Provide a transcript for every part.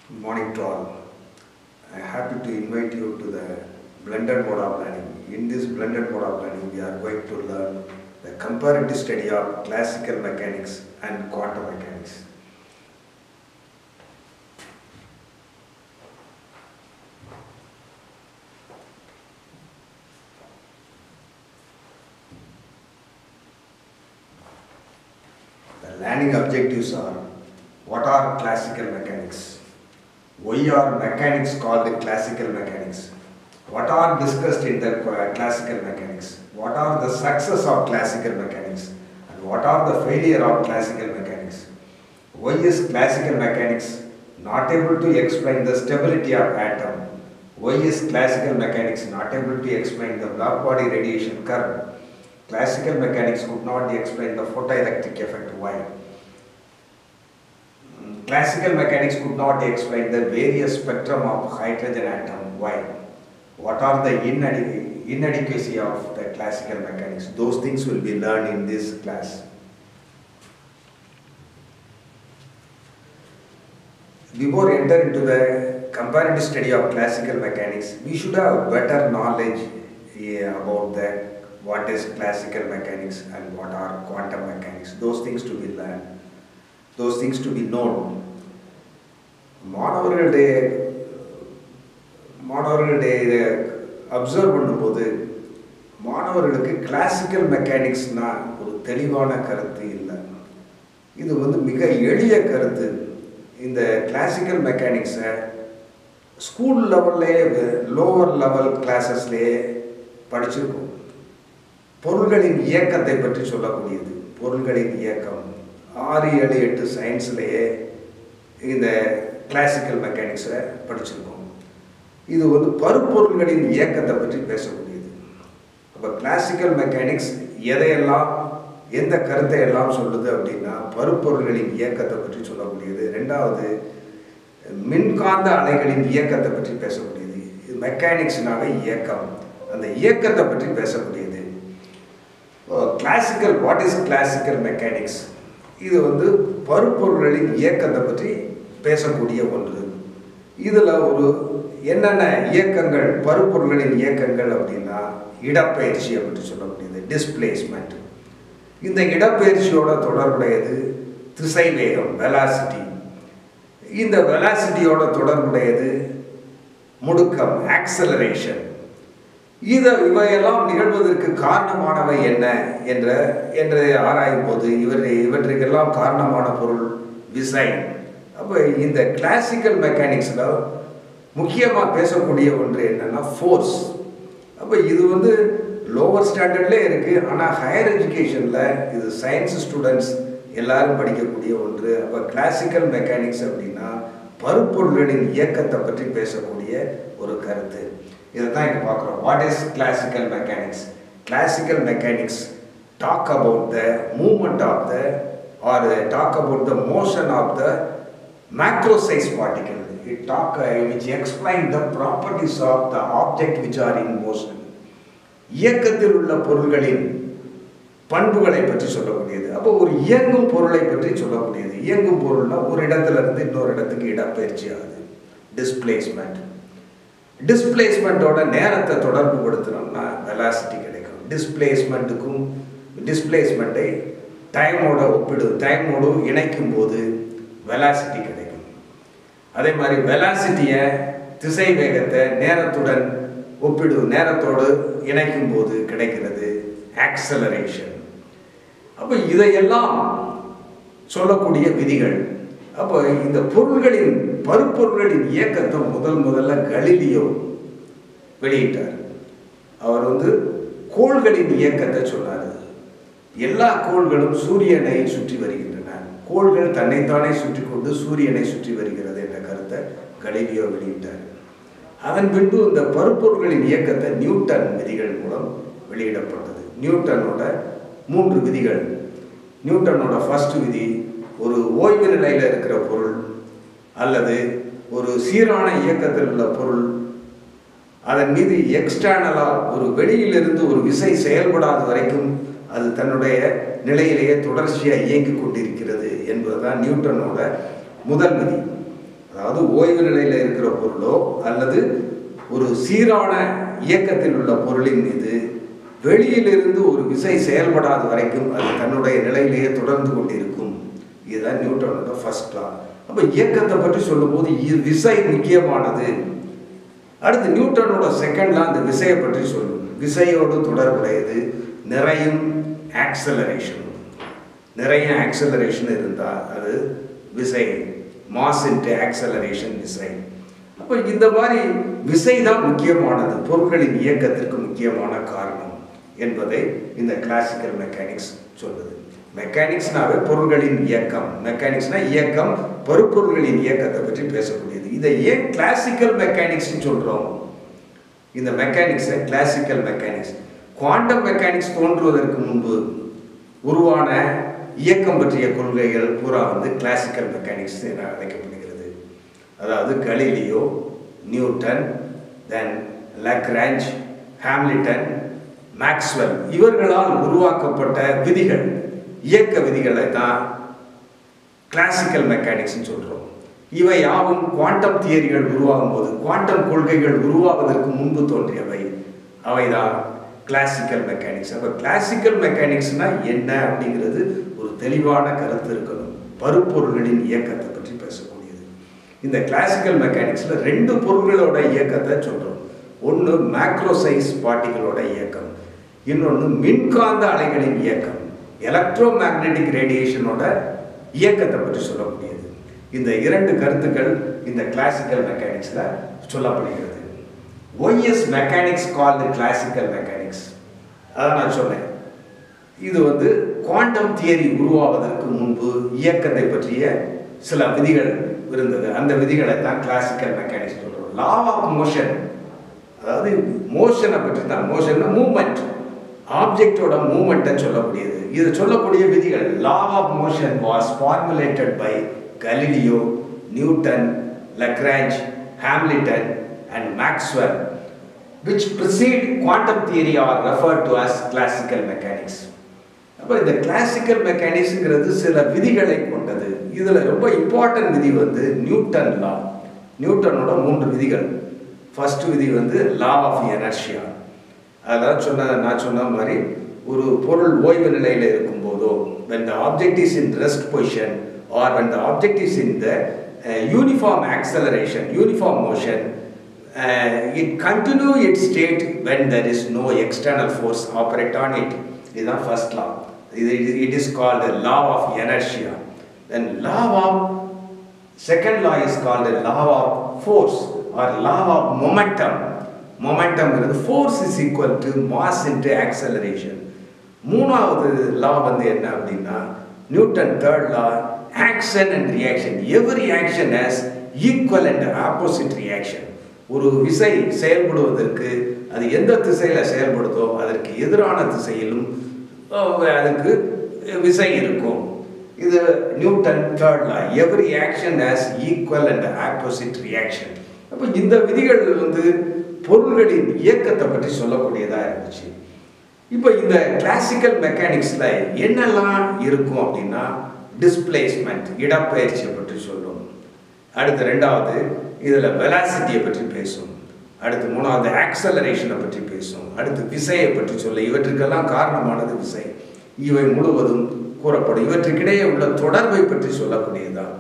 Good morning to all. I am happy to invite you to the blended mode of learning. In this blended mode of learning, we are going to learn the comparative study of classical mechanics and quantum mechanics. The learning objectives are: what are classical mechanics? Why are mechanics called classical mechanics? What are discussed in the classical mechanics? What are the success of classical mechanics? And what are the failure of classical mechanics? Why is classical mechanics not able to explain the stability of atom? Why is classical mechanics not able to explain the black body radiation curve? Classical mechanics could not explain the photoelectric effect. Why? Classical mechanics could not explain the various spectrum of hydrogen atom. Why? What are the inadequacy of the classical mechanics? Those things will be learned in this class. Before enter into the comparative study of classical mechanics, we should have better knowledge about what is classical mechanics and what are quantum mechanics. Those things to be learned. Those things to be known. மாணவர்களுடைய observe பண்ணும்போது மாணவர்களுக்கு classical மெக்கானிக்ஸ்னா ஒரு தெளிவான கருத்து இல்லை. இது மிக எளிய கருத்து. இந்த கிளாசிக்கல் மெக்கானிக்ஸை ஸ்கூல் லெவல்லையே லோவர் லெவல் கிளாஸஸ்லேயே படிச்சிருக்கோம். பொருள்களின் இயக்கத்தை பற்றி சொல்லக்கூடியது. பொருள்களின் இயக்கம் 6, 7, 8 சயின்ஸ்லேயே இந்த கிளாசிக்கல் மெக்கானிக்ஸை படிச்சிருக்கோம். இது பருப்பொருள்களின் இயக்கத்தை பற்றி பேசக்கூடியது. அப்போ கிளாசிக்கல் மெக்கானிக்ஸ் எதையெல்லாம் எந்த கருத்தை எல்லாம் சொல்லுது அப்படின்னா பருப்பொருள்களின் இயக்கத்தை பற்றி சொல்லக்கூடியது. ரெண்டாவது, மின்காந்த அலைகளின் இயக்கத்தை பற்றி பேசக்கூடியது. இது மெக்கானிக்ஸ்னாவே இயக்கம், அந்த இயக்கத்தை பற்றி பேசக்கூடியது. Classical, what is classical mechanics? இது பருப்பொருள்களின் இயக்கத்தை பற்றி பேசக்கூடிய ஒன்று. இதில் என்னென்ன இயக்கங்கள், பருப்பொருள்களின் இயக்கங்கள் அப்படின்னா இடப்பெயர்ச்சியை பற்றி சொல்லக்கூடியது, டிஸ்பிளேஸ்மெண்ட். இந்த இடப்பெயர்ச்சியோட தொடர்புடையது திசைவேகம், வெலாசிட்டி. இந்த வெலாசிட்டியோட தொடர்புடையது முடுக்கம், ஆக்சலரேஷன். இவையெல்லாம் நிகழ்வதற்கு காரணமானவை என்ன என்று ஆராயும் போது இவற்றுக்கெல்லாம் காரணமான பொருள் விசை. அப்போ இந்த கிளாசிக்கல் மெக்கானிக்ஸில் முக்கியமாக பேசக்கூடிய ஒன்று என்னென்னா ஃபோர்ஸ். அப்போ இது லோவர் ஸ்டாண்டர்ட்லேயே இருக்குது. ஆனால் ஹையர் எஜுகேஷனில் இது சயின்ஸ் ஸ்டூடெண்ட்ஸ் எல்லாரும் படிக்கக்கூடிய ஒன்று. அப்போ கிளாசிக்கல் மெக்கானிக்ஸ் அப்படின்னா பருப்பொருள்களின் இயக்கத்தை பற்றி பேசக்கூடிய ஒரு கருத்து. இதை தான் இங்கே பார்க்குறோம். What is classical mechanics? Classical mechanics talk about the movement of the or talk about the motion of the macro size particle. It which explain the properties of the object which are in motion. இயக்கத்தில் உள்ள பொருள்களின் பண்புகளை பற்றி சொல்லக்கூடியது. அப்போ ஒரு இயங்கும் பொருளை பற்றி சொல்லக்கூடியது. இயங்கும் பொருள்னா ஒரு இடத்துல இருந்து இன்னொரு இடத்துக்கு இடப்பெயர்ச்சி ஆகுது, டிஸ்பிளேஸ்மெண்ட். டிஸ்பிளேஸ்மெண்ட்டோட நேரத்தை தொடர்பு படுத்தினோம்னா வெலாசிட்டி கிடைக்கும். டிஸ்பிளேஸ்மெண்ட்டை டைமோடு இணைக்கும் போது வெலாசிட்டி கிடைக்கும். அதே மாதிரி வெலாசிட்டியை, திசை வேகத்தை நேரத்தோடு இணைக்கும் போது கிடைக்கிறது ஆக்சலரேஷன். அப்போ இதையெல்லாம் சொல்லக்கூடிய விதிகள். அப்போ இந்த பருப்பொருள்களின் இயக்கத்தை முதல்ல கலீலியோ வெளியிட்டார். அவர் கோள்களின் இயக்கத்தை சொன்னார். எல்லா கோள்களும் சூரியனை சுற்றி வருகின்றன. கோள்கள் தன்னைத்தானே சுற்றி கொண்டு சூரியனை சுற்றி வருகிறது என்ற கருத்தை கலீலியோ வெளியிட்டார். அதன் பின்பு இந்த பருப்பொருள்களின் இயக்கத்தை நியூட்டன் விதிகள் மூலம் வெளியிடப்பட்டது. நியூட்டனோட 3 விதிகள். நியூட்டனோட ஃபர்ஸ்ட் விதி, ஒரு ஓய்வு நிலையில் இருக்கிற பொருள் அல்லது ஒரு சீரான இயக்கத்தில் உள்ள பொருள், அதன் மீது எக்ஸ்டர்னலாக ஒரு வெளியிலிருந்து ஒரு விசை செயல்படாத வரைக்கும் அது தன்னுடைய நிலையிலேயே தொடர்ச்சியாக இயங்கிக் கொண்டிருக்கிறது என்பதுதான் நியூட்டனோட முதல் விதி. அதாவது ஓய்வு நிலையில் இருக்கிற பொருளோ அல்லது ஒரு சீரான இயக்கத்தில் உள்ள பொருளின் மீது வெளியிலிருந்து ஒரு விசை செயல்படாத வரைக்கும் அது தன்னுடைய நிலையிலேயே தொடர்ந்து கொண்டிருக்கும். இதுதான் நியூட்டனோட ஃபர்ஸ்ட் லா. அப்போ இயக்கத்தை பற்றி சொல்லும்போது விசை முக்கியமானது. அடுத்து நியூட்டனோட செகண்ட் லா அந்த விசையை பற்றி சொல்லும். விசையோடு தொடர்புடையது நிறையும் ஆக்சலரேஷன். நிறைய ஆக்சலரேஷன் இருந்தால் அது விசை, மாஸ் இன்டு ஆக்சலரேஷன் விசை. அப்போ இந்த மாதிரி விசை தான் முக்கியமானது, பொருட்களின் இயக்கத்திற்கு முக்கியமான காரணம் என்பதை இந்த கிளாசிக்கல் மெக்கானிக்ஸ் சொல்லுது. மெக்கானிக்ஸ்னாவே பொருள்களின் இயக்கம், மெக்கானிக்ஸ்னா இயக்கம், பருப்பொருள்களின் இயக்கத்தை பற்றி பேசக்கூடியது. இதை ஏன் கிளாசிக்கல் மெக்கானிக்ஸ்னு சொல்கிறோம்? இந்த மெக்கானிக்ஸை கிளாசிக்கல் மெக்கானிக்ஸ், குவாண்டம் மெக்கானிக்ஸ் தோன்றுவதற்கு முன்பு உருவான இயக்கம் பற்றிய கொள்கைகள் பூரா வந்து கிளாசிக்கல் மெக்கானிக்ஸ் என அழைக்கப்படுகிறது. அதாவது கலீலியோ, நியூட்டன், தென் லக்ராஞ்ச், ஹாமில்டன், மேக்ஸ்வெல் இவர்களால் உருவாக்கப்பட்ட விதிகள், இயக்க விதிகளை தான் கிளாசிக்கல் மெக்கானிக்ஸ்னு சொல்கிறோம். இவை யாவும் குவாண்டம் தியரிகள் உருவாகும் போது, குவாண்டம் கொள்கைகள் உருவாவதற்கு முன்பு தோன்றியவை, அவை தான் கிளாசிக்கல் மெக்கானிக்ஸ். அப்போ கிளாசிக்கல் மெக்கானிக்ஸ்னா என்ன அப்படிங்கிறது ஒரு தெளிவான கருத்து இருக்கணும். பருப்பொருள்களின் இயக்கத்தை பற்றி பேசக்கூடியது. இந்த கிளாசிக்கல் மெக்கானிக்ஸில் ரெண்டு பொருள்களோட இயக்கத்தை சொல்கிறோம். ஒன்று மேக்ரோ சைஸ் பார்ட்டிகளோட இயக்கம், இன்னொன்று மின்காந்த அலைகளின் இயக்கம், எலக்ட்ரோ மேக்னெட்டிக் ரேடியேஷனோட இயக்கத்தை பற்றி சொல்லக்கூடியது. இந்த இரண்டு கருத்துக்கள் இந்த கிளாசிக்கல் மெக்கானிக்ஸில் சொல்லப்படுகிறது. YS mechanics called classical mechanics. அதான் நான் சொன்னேன், இது வந்து குவாண்டம் தியரி உருவாவதற்கு முன்பு இயக்கத்தை பற்றிய சில விதிகள் இருந்தது. அந்த விதிகளை தான் கிளாசிக்கல் மெக்கானிக்ஸ் சொல்கிறோம். லா ஆஃப் மோஷன், அதாவது மோஷனை பற்றி தான், மோஷன்னா மூமெண்ட், ஆப்ஜெக்டோட மூமெண்ட்டை சொல்லக்கூடியது. இது சொல்லக்கூடிய விதிகள் law of motion was formulated by Galileo, Newton, Lagrange, Hamilton and Maxwell, which precede quantum theory are referred to as classical mechanics. அப்போ இந்த கிளாசிக்கல் மெக்கானிக்ஸ்ங்கிறது சில விதிகளை கொண்டது. இதில் ரொம்ப இம்பார்ட்டன்ட் விதி வந்து நியூட்டன் லா. நியூட்டனோட 3 விதிகள். ஃபர்ஸ்ட் விதி வந்து லா ஆஃப் எனர்ஷியா. அதான் நான் சொன்ன மாதிரி ஒரு பொருள் ஓய்வு நிலையில் இருக்கும்போதோ, when the object is in rest position or when the object is in the uniform acceleration, uniform motion, it continue its state when there is no external force operate on it. This is the first law. It is called the law of inertia. Then second law is called the law of force or law of momentum. Momentum is force is equal to mass into acceleration. மூணாவது law வந்து என்ன அப்படின்னா Newton third law, action and reaction. Every action has equal and opposite reaction. ஒரு விசை செயல்படுவதற்கு அது எந்த திசையில் செயல்படுதோ அதற்கு எதிரான திசையிலும் அதுக்கு விசை இருக்கும். இது Newton third law. Every action has equal and opposite reaction. அப்போ இந்த விதிகள் வந்து பொருள்களின் இயக்கத்தை பற்றி சொல்லக்கூடியதாக இருந்துச்சு. இப்போ இந்த கிளாசிக்கல் மெக்கானிக்ஸில் என்னெல்லாம் இருக்கும் அப்படின்னா டிஸ்பிளேஸ்மெண்ட், இடப்பெயர்ச்சியை பற்றி சொல்லும். அடுத்து ரெண்டாவது இதில் வெலாசிட்டியை பற்றி பேசும். அடுத்து மூணாவது ஆக்சலரேஷனை பற்றி பேசும். அடுத்து விசையை பற்றி சொல்ல, இவற்றுக்கெல்லாம் காரணமானது விசை. இவை முழுவதும் கூறப்படும். இவற்றுக்கிடையே உள்ள தொடர்பை பற்றி சொல்லக்கூடியதுதான்.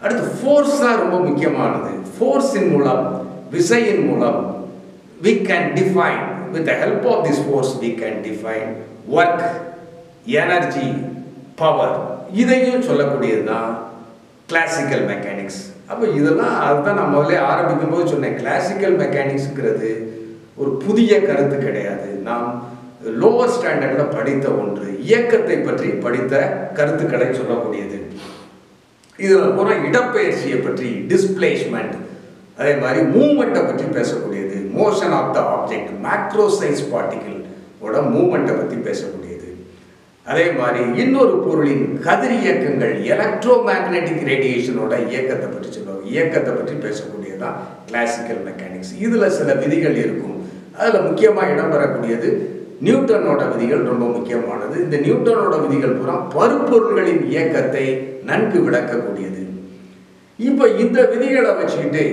அடுத்து ஃபோர்ஸ் தான் ரொம்ப முக்கியமானது. ஃபோர்ஸின் மூலம், விசையின் மூலம் we can define, with the help of this force we can define work, energy, power. இதையும் சொல்லக்கூடியது தான் கிளாசிக்கல் மெக்கானிக்ஸ். அப்போ இதெல்லாம் அதுதான் நான் முதல்ல ஆரம்பிக்கும் போது சொன்னேன். கிளாசிக்கல் மெக்கானிக்ஸுங்கிறது ஒரு புதிய கருத்து கிடையாது. நாம் லோவர் ஸ்டாண்டர்டில் படித்த ஒன்று, இயக்கத்தை பற்றி படித்த கருத்துக்களை சொல்லக்கூடியது. இதில் பூரா இடப்பெயர்ச்சியை பற்றி, டிஸ்பிளேஸ்மெண்ட், அதே மாதிரி மூமெண்ட்டை பற்றி பேசக்கூடியது. Motion of the object, macro size பார்ட்டிகளோட மூமெண்ட்டை பற்றி பேசக்கூடியது. அதே மாதிரி இன்னொரு பொருளின் கதிர் இயக்கங்கள், எலக்ட்ரோ மேக்னெட்டிக் ரேடியேஷனோட இயக்கத்தை பற்றி சொல்லுவாங்க. இயக்கத்தை பற்றி பேசக்கூடியதான் கிளாசிக்கல் மெக்கானிக்ஸ். இதில் சில விதிகள் இருக்கும். அதில் முக்கியமாக இடம்பெறக்கூடியது நியூட்டனோட விதிகள் ரொம்ப முக்கியமானது. இந்த நியூட்டனோட விதிகள் பூரா பருப்பொருள்களின் இயக்கத்தை நன்கு விளக்கக்கூடியது. இப்போ இந்த விதிகளை வச்சுக்கிட்டு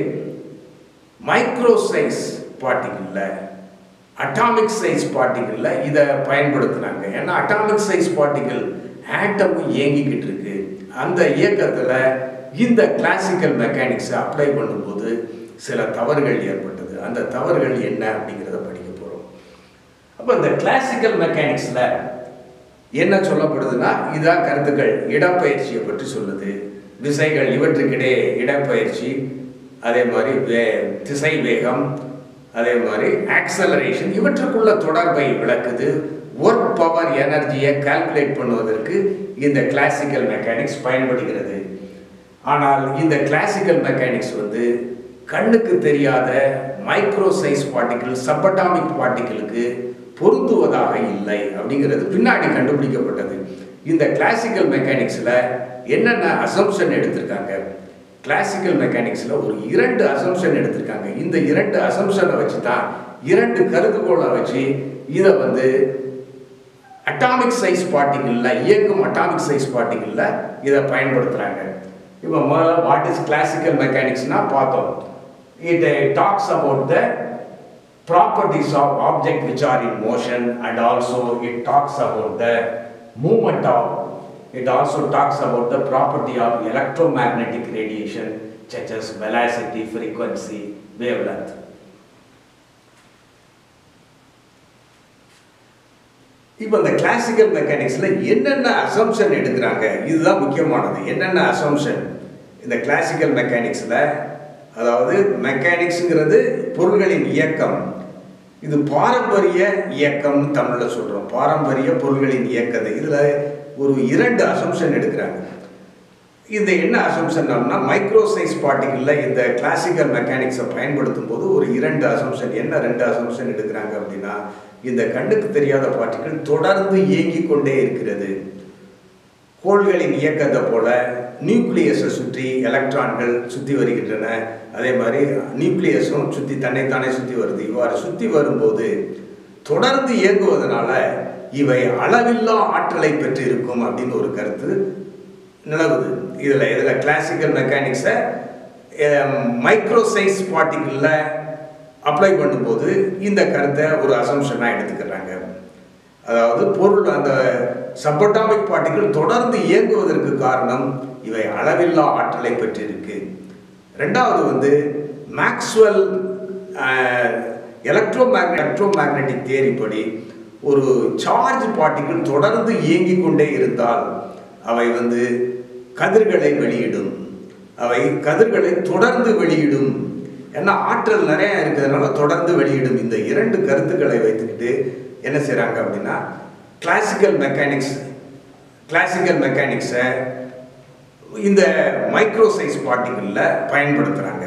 மைக்ரோ சைஸ் பார்ட்டிகிளில் அட்டாமிக் சைஸ் பார்ட்டிகிளில் இதை பயன்படுத்துகிறாங்க. ஏன்னா அட்டாமிக் சைஸ் பார்ட்டிகிள் ஆட்டமும் இயங்கிக்கிட்டு இருக்கு. அந்த இயக்கத்தில் இந்த கிளாசிக்கல் மெக்கானிக்ஸை அப்ளை பண்ணும்போது சில தவறுகள் ஏற்பட்டது. அந்த தவறுகள் என்ன அப்படிங்கிறத படிக்க போகிறோம். அப்போ இந்த கிளாசிக்கல் மெக்கானிக்ஸில் என்ன சொல்லப்படுதுன்னா, இதான் கருத்துக்கள். இடப்பெயர்ச்சியை பற்றி சொல்லுது. விசைகள் இவற்றுக்கிடையே இடப்பெயர்ச்சி, அதே மாதிரி திசை வேகம், அதே மாதிரி ஆக்சலரேஷன், இவற்றுக்குள்ள தொடர்பை விளக்குது. ஒர்க் பவர் எனர்ஜியை கால்குலேட் பண்ணுவதற்கு இந்த கிளாசிக்கல் மெக்கானிக்ஸ் பயன்படுகிறது. ஆனால் இந்த கிளாசிக்கல் மெக்கானிக்ஸ் வந்து கண்ணுக்கு தெரியாத மைக்ரோ சைஸ் பார்ட்டிகிள், சப்பட்டாமிக் பார்ட்டிகிளுக்கு பொருந்துவதாக இல்லை அப்படிங்கிறது பின்னாடி கண்டுபிடிக்கப்பட்டது. இந்த கிளாசிக்கல் மெக்கானிக்ஸில் என்னென்ன அசம்ஷன் எடுத்திருக்காங்க? கிளாசிக்கல் மெக்கானிக்ஸில் ஒரு 2 அசம்ஷன் எடுத்திருக்காங்க. இந்த 2 அசம்ஷனை வச்சு தான் 2 கருதுகோளை வச்சு இதை வந்து அட்டாமிக் சைஸ் பார்ட்டிகிளில், இயங்கும் அட்டாமிக் சைஸ் பார்ட்டிகிளில் இதை பயன்படுத்துகிறாங்க. இப்போ முதல்ல வாட் இஸ் கிளாசிக்கல் மெக்கானிக்ஸ்னால் பார்த்தோம். It talks about the properties of object which are in motion, and also it talks about the movement of, it also talks about the property of electromagnetic radiation such as velocity, frequency, wavelength. இப்போ இந்த classical மெக்கானிக்ஸில் என்னென்ன assumption எடுக்கிறாங்க, இதுதான் முக்கியமானது. என்னென்ன assumption இந்த classical மெக்கானிக்ஸில்? அதாவது மெக்கானிக்ஸுங்கிறது பொருள்களின் இயக்கம். இது பாரம்பரிய இயக்கம் தமிழில் சொல்கிறோம். பாரம்பரிய பொருள்களின் இயக்கத்தை இதில் ஒரு 2 அசம்ஷன் எடுக்கிறாங்க. இது என்ன அசம்ஷன்னா, மைக்ரோ சைஸ் பார்ட்டிகிளில் இந்த கிளாசிக்கல் மெக்கானிக்ஸை பயன்படுத்தும் போது ஒரு 2 அசம்ஷன். என்ன 2 அசம்ஷன் எடுக்கிறாங்க அப்படின்னா, இந்த கண்ணுக்கு தெரியாத பார்ட்டிகிள் தொடர்ந்து இயங்கிக் கொண்டே இருக்கிறது. கோள்களின் இயக்கத்தை போல நியூக்ளியஸை சுற்றி எலக்ட்ரான்கள் சுற்றி வருகின்றன. அதே மாதிரி நியூக்ளியஸும் சுற்றி தன்னைத்தானே சுற்றி வருது. இவ்வாறு சுற்றி வரும்போது தொடர்ந்து இயங்குவதனால இவை அளவில்லா ஆற்றலை பெற்று இருக்கும் அப்படின்னு ஒரு கருத்து நிலவுது. இதில் கிளாசிக்கல் மெக்கானிக்ஸை மைக்ரோ சைஸ் பார்ட்டிகிளில் அப்ளை பண்ணும்போது இந்த கருத்தை ஒரு அசம்ஷனாக எடுத்துக்கிறாங்க. அதாவது பொருள், அந்த சப்பட்டாமிக் பார்ட்டிகிள் தொடர்ந்து இயங்குவதற்கு காரணம் இவை அளவில்லா ஆற்றலை பெற்றிருக்கு. ரெண்டாவது வந்து மேக்ஸ்வெல் எலக்ட்ரோமேக்னெட்டிக் தியரி படி ஒரு சார்ஜ் பார்ட்டிகிள் தொடர்ந்து இயங்கிக் கொண்டே இருந்தால் அவை வந்து கதிர்களை வெளியிடும். அவை கதிர்களை தொடர்ந்து வெளியிடும். ஏன்னா ஆற்றல் நிறையா இருக்கிறதுனால தொடர்ந்து வெளியிடும். இந்த 2 கருத்துக்களை வைத்துக்கிட்டு என்ன செய்கிறாங்க அப்படின்னா, கிளாசிக்கல் மெக்கானிக்ஸை இந்த மைக்ரோ சைஸ் பார்ட்டிகிளில் பயன்படுத்துகிறாங்க.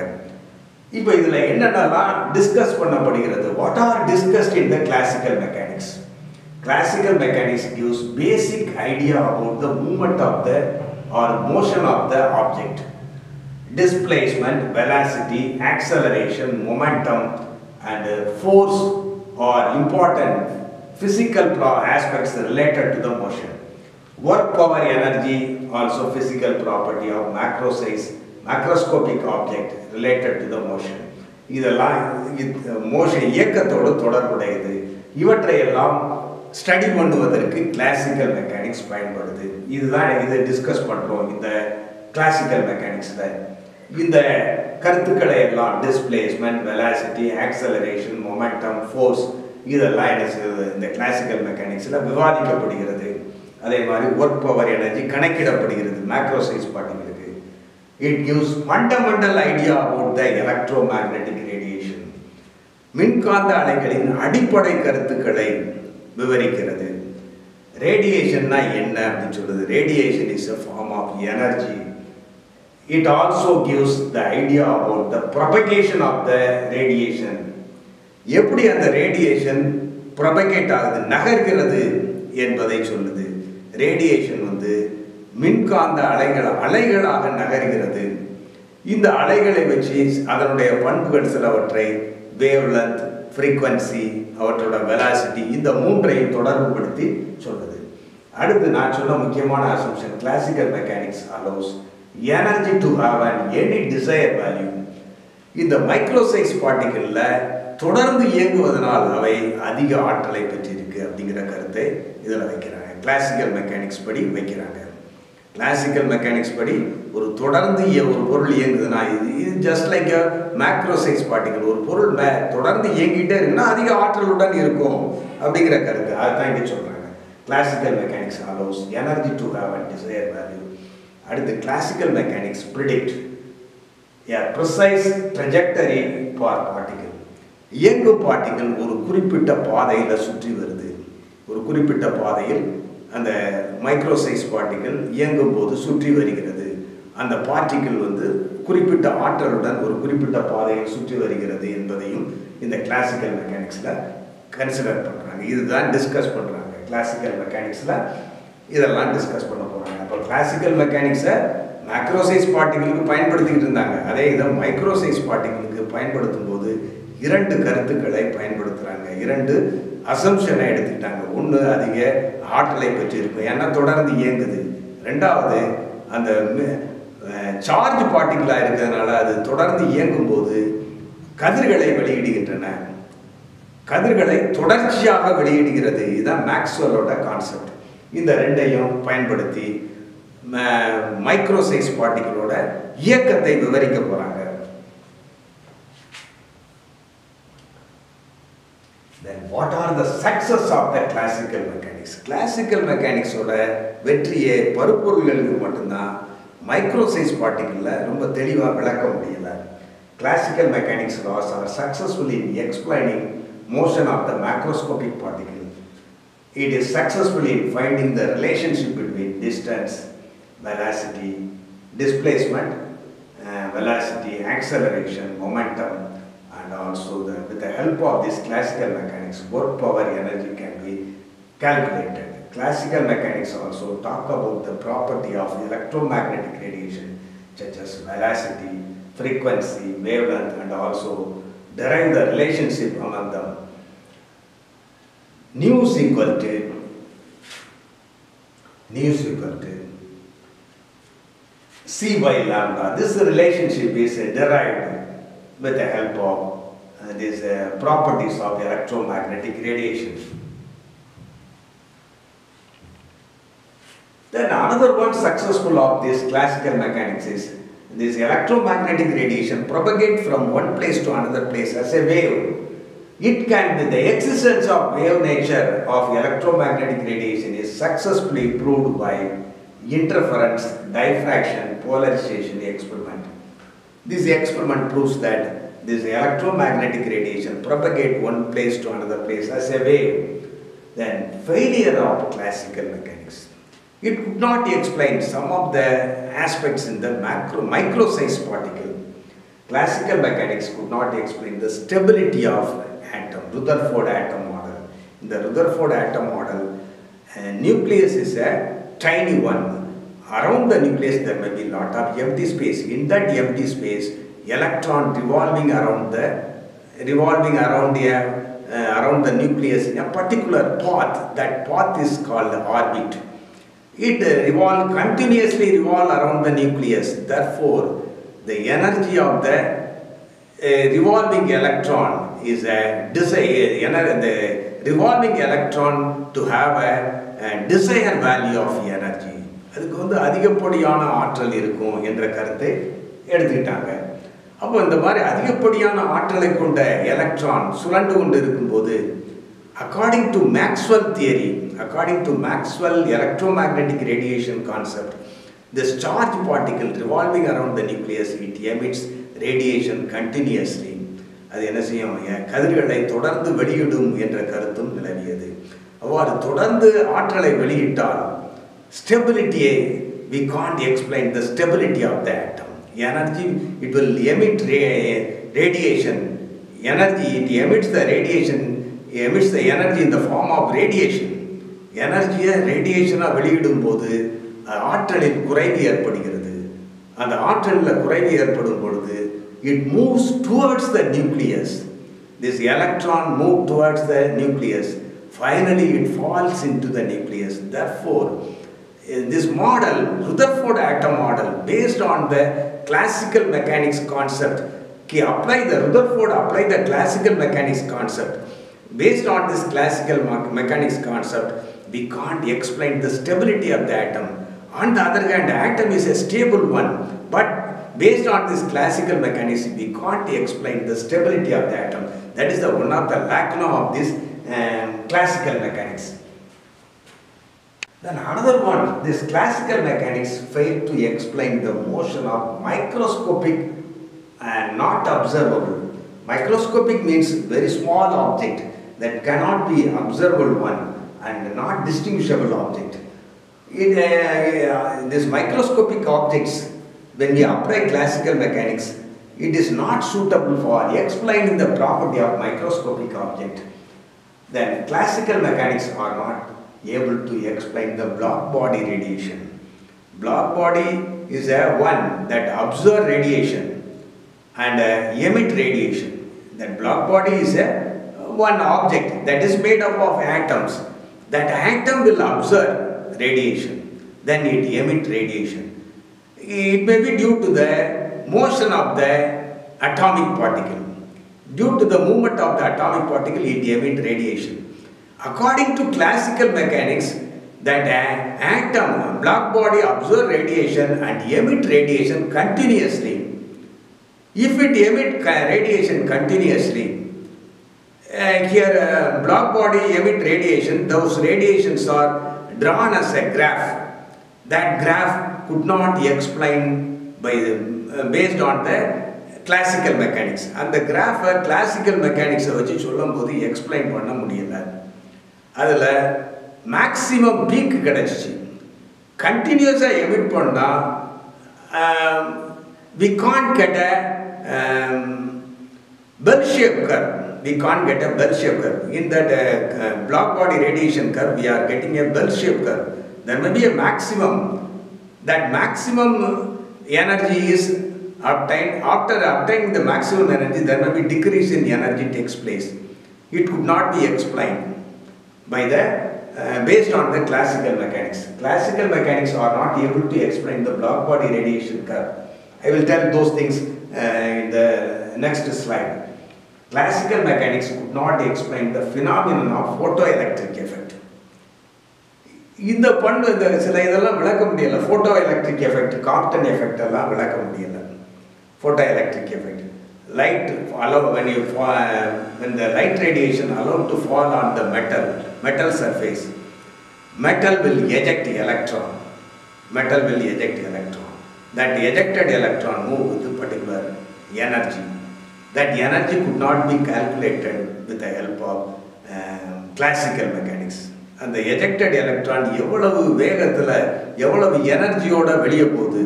இப்போ இதில் என்னென்னலாம் டிஸ்கஸ் பண்ணப்படுகிறது? What are discussed in the classical mechanics? Classical mechanics gives basic idea about the movement of the or motion of the object. Displacement, velocity, acceleration, momentum and force are important physical aspects related to the motion. Work power energy also physical property of macroscopic object related to the motion. இதெல்லாம் motion இயக்கத்தோடு தொடர்புடையது. இவற்றையெல்லாம் study பண்ணுவதற்கு classical mechanics பயன்படுது. இதுதான் இதை discuss பண்ணுறோம் இந்த classical மெக்கானிக்ஸில். இந்த கருத்துக்களை எல்லாம் displacement, velocity, acceleration, momentum, force இதெல்லாம் என்ன செய்யுது இந்த கிளாசிக்கல் மெக்கானிக்ஸில் விவாதிக்கப்படுகிறது. அதே மாதிரி ஒர்க் பவர் எனர்ஜி கணக்கிடப்படுகிறது மேக்ரோ சைஸ் பார்ட்டிகளுக்கு. It gives fundamental idea about the electromagnetic radiation. மின்காந்த அலைகளின் அடிப்படை கருத்துக்களை விவரிக்கிறது. ரேடியேஷன்னா என்ன அப்படின்னு சொல்றது? Radiation is a form of energy. It also gives the idea about the propagation of the radiation. எப்படி அந்த ரேடியேஷன் ப்ரொபகேட் ஆகுது, நகர்கிறது என்பதை சொல்லுது. ரேடியேஷன் வந்து மின்காந்த அலைகளாக நகர்கிறது. இந்த அலைகளை வச்சு அதனுடைய பண்புகள் சிலவற்றை வேவ்லென்த், ஃப்ரீக்வன்சி, அவற்றோட வெலாசிட்டி, இந்த 3ஐயும் தொடர்புபடுத்தி சொல்லுது. அடுத்து நான் சொன்ன முக்கியமான assumption, classical mechanics allows energy to have any desired value. இந்த மைக்ரோ சைஸ் பார்ட்டிகிளில் தொடர்ந்து இயங்குவதனால் அவை அதிக ஆற்றலை பெற்றிருக்கு அப்படிங்கிற கருத்தை இதில் வைக்கிறாங்க. கிளாசிக்கல் மெக்கானிக்ஸ் படி வைக்கிறாங்க. கிளாசிக்கல் மெக்கானிக்ஸ் படி ஒரு தொடர்ந்து ஒரு பொருள் இயங்குதுன்னா இது ஜஸ்ட் லைக் அ மேக்ரோ சைஸ் பார்ட்டிகல். ஒரு பொருள் தொடர்ந்து இயங்கிட்டே இருக்குன்னா அதிக ஆற்றலுடன் இருக்கும் அப்படிங்கிற கருத்து. அதுதான் இங்கே சொல்கிறாங்க. Classical mechanics allows energy to have a desire value. அடுத்து கிளாசிக்கல் மெக்கானிக்ஸ் predict a precise trajectory for particle. இயங்கும் பார்ட்டிகள் ஒரு குறிப்பிட்ட பாதையில் சுற்றி வருது. ஒரு குறிப்பிட்ட பாதையில் அந்த மைக்ரோ சைஸ் பார்ட்டிகள் இயங்கும் போது சுற்றி வருகிறது. அந்த பார்ட்டிகள் குறிப்பிட்ட ஆற்றலுடன் ஒரு குறிப்பிட்ட பாதையில் சுற்றி வருகிறது என்பதையும் இந்த கிளாசிக்கல் மெக்கானிக்ஸில் கன்சிடர் பண்ணுறாங்க. இதுதான் டிஸ்கஸ் பண்ணுறாங்க. கிளாசிக்கல் மெக்கானிக்ஸில் இதெல்லாம் டிஸ்கஸ் பண்ண போகிறாங்க. அப்போ கிளாசிக்கல் மெக்கானிக்ஸை மேக்ரோ சைஸ் பார்ட்டிகளுக்கு பயன்படுத்திக்கிட்டு இருந்தாங்க. அதே இதை மைக்ரோ சைஸ் பார்ட்டிகளுக்கு பயன்படுத்தும் போது இரண்டு கருத்துக்களை பயன்படுத்துகிறாங்க. இரண்டு அசம்ஷனை எடுத்துக்கிட்டாங்க. ஒன்று அதிக ஆற்றலை பெற்றிருக்கும், ஏன்னா தொடர்ந்து இயங்குது. ரெண்டாவது அந்த சார்ஜ் பார்ட்டிகளாக இருக்கிறதுனால அது தொடர்ந்து இயங்கும் போது கதிர்களை வெளியிடுகின்றன. கதிர்களை தொடர்ச்சியாக வெளியிடுகிறது. இதுதான் மேக்ஸ்வெல்லோட கான்செப்ட். இந்த ரெண்டையும் பயன்படுத்தி மைக்ரோ சைஸ் பார்ட்டிகளோட இயக்கத்தை விவரிக்க போறாங்க. Then what are the success of the classical mechanics? Classical mechanics ஓட வெற்றியை பருப்பொருள்களுக்கு மட்டும்தான். மைக்ரோ சைஸ் பார்ட்டிகள்ல ரொம்ப தெளிவா விளக்க முடியல. Classical mechanics laws are successful in explaining motion of the macroscopic particle. It is successful in finding the relationship between distance, velocity, displacement, velocity, acceleration, momentum, and also with the help of this classical mechanics, work power energy can be calculated. Classical mechanics also talk about the property of electromagnetic radiation, such as velocity, frequency, wavelength, and also derive the relationship among them. Nu is equal to C by lambda. This relationship is derived with the help of these properties of electromagnetic radiation. Then another one successful of this classical mechanics is this electromagnetic radiation propagate from one place to another place as a wave. It can be the existence of wave nature of electromagnetic radiation is successfully proved by interference, diffraction, polarization experiment. This experiment proves that this electromagnetic radiation propagate one place to another place as a wave. Then failure of classical mechanics. It could not explain some of the aspects in the micro size particle. Classical mechanics could not explain the stability of atom, Rutherford atom model. In the Rutherford atom model, nucleus is a tiny one. Around the nucleus there may be a lot of empty space. In that empty space, electron revolving around the nucleus in a particular path. That path is called the orbit. It continuously revolve around the nucleus. Therefore, the energy of the revolving electron is a the revolving electron to have a desired value of energy. அதுக்கு அதிகப்படியான ஆற்றல் இருக்கும் என்ற கருத்தை எடுத்துக்கிட்டாங்க. அப்போ இந்த மாதிரி அதிகப்படியான ஆற்றலை கொண்ட எலக்ட்ரான் சுழண்டு கொண்டு இருக்கும்போது according to Maxwell theory, according to Maxwell electromagnetic radiation concept, this charged particle revolving around the nucleus, it emits radiation continuously. அது என்ன செய்யும்? கதிர்களை தொடர்ந்து வெளியிடும் என்ற கருத்தும் நிலவியது. அவ்வாறு தொடர்ந்து ஆற்றலை வெளியிட்டால் stability, we can't explain the stability of the atom. Energy, it will emit radiation. Energy, it emits the radiation, emits the energy in the form of radiation. Energy radiation வெளியிடும் போது ஆற்றலில் குறைவு ஏற்படுகிறது. அந்த ஆற்றலில் குறைவு ஏற்படும் பொழுது it moves towards the nucleus. This electron moves towards the nucleus. Finally, it falls into the nucleus. Therefore, this model, Rutherford atom model, based on the classical mechanics concept, Rutherford applied the classical mechanics concept. Based on this classical mechanics concept, we can't explain the stability of the atom. On the other hand, the atom is a stable one, but based on this classical mechanics, we can't explain the stability of the atom. That is one of the lacuna of this classical mechanics. Then another one, this classical mechanics failed to explain the motion of microscopic and not observable. Microscopic means very small object that cannot be observable one and not distinguishable object. These microscopic objects, when we apply classical mechanics, it is not suitable for explaining the property of microscopic object. Then classical mechanics are not able to explain the black body radiation. Black body is a one that observe radiation and emit radiation. That black body is a one object that is made up of atoms. That atom will observe radiation, then it emit radiation. It may be due to the motion of the atomic particle. Due to the movement of the atomic particle, it emit radiation. According to classical mechanics, that atom, black body observe radiation and emit radiation continuously. If it emit radiation continuously, here black body emit radiation, those radiations are drawn as a graph. That graph could not be explained by based on the classical mechanics. And the graph classical mechanics வச்சு சொல்லும்போது explain பண்ண முடியல. அதில் maximum peak கிடைச்சிச்சு. Continuously emit பண்ணா we can't get a bell-shaped curve. We can't get a bell-shaped curve. In that black body radiation curve, we are getting a bell-shaped curve. There may be a maximum. That maximum energy is obtained. After obtaining the maximum energy, there may be decrease in energy takes place. It could not be explained by the based on the classical mechanics. Classical mechanics are not able to explain the black body radiation curve. I will tell those things in the next slide. Classical mechanics could not explain the phenomenon of photoelectric effect. இந்த பண்பு இந்த சில இதெல்லாம் விளக்க முடியல. photoelectric effect, Compton effect எல்லாம் விளக்க முடியல. photoelectric effect. Light when the light radiation allowed to fall on the metal surface, metal will eject electron. Metal will eject electron. That ejected electron move with a particular energy. That energy could not be calculated with the help of classical mechanics. And the ejected electron எவ்வளவு வேகத்துல எவ்வளவு எனர்ஜியோட வெளியே போகுது.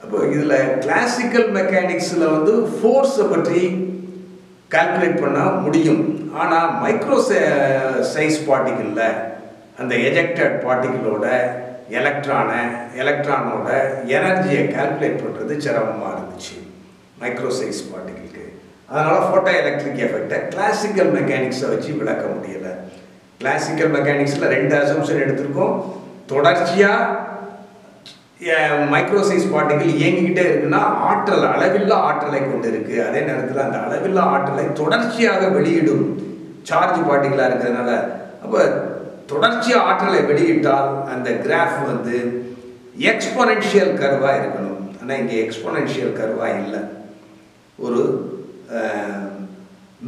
அப்போ இதுல classical மெக்கானிக்ஸ்ல வந்து force பற்றி calculate பண்ண முடியும். ஆனா மைக்ரோ சைஸ் பார்ட்டிகிள்ல அந்த எஜெக்டட் பார்ட்டிகிளோட எலக்ட்ரானோட எனர்ஜியை கால்குலேட் பண்றது சிரமமா இருந்துச்சு மைக்ரோ சைஸ் பார்ட்டிகிளுக்கு. அதனால போட்டோ எலக்ட்ரிக் எஃபெக்டை கிளாசிக்கல் மெக்கானிக்ஸை வச்சு விளக்க முடியல. கிளாசிக்கல் மெக்கானிக்ஸ்ல ரெண்டு அசம்ப்ஷன் எடுத்திருக்கோம். தொடர்ச்சியா மைக்ரோ சைஸ் பார்ட்டிகிள் இயங்கிக்கிட்டே இருக்குன்னா ஆற்றல் அளவில்லா ஆற்றலை கொண்டு இருக்கு. அதே நேரத்தில் அந்த அளவில்லா ஆற்றலை தொடர்ச்சியாக வெளியிடும் சார்ஜ் பார்ட்டிகிளாக இருக்கிறதுனால அப்போ தொடர்ச்சியாக ஆற்றலை வெளியிட்டால் அந்த கிராஃப் வந்து எக்ஸ்பொனென்ஷியல் கர்வாக இருக்கணும். ஆனால் இங்கே எக்ஸ்பொனென்ஷியல் கர்வாக இல்லை, ஒரு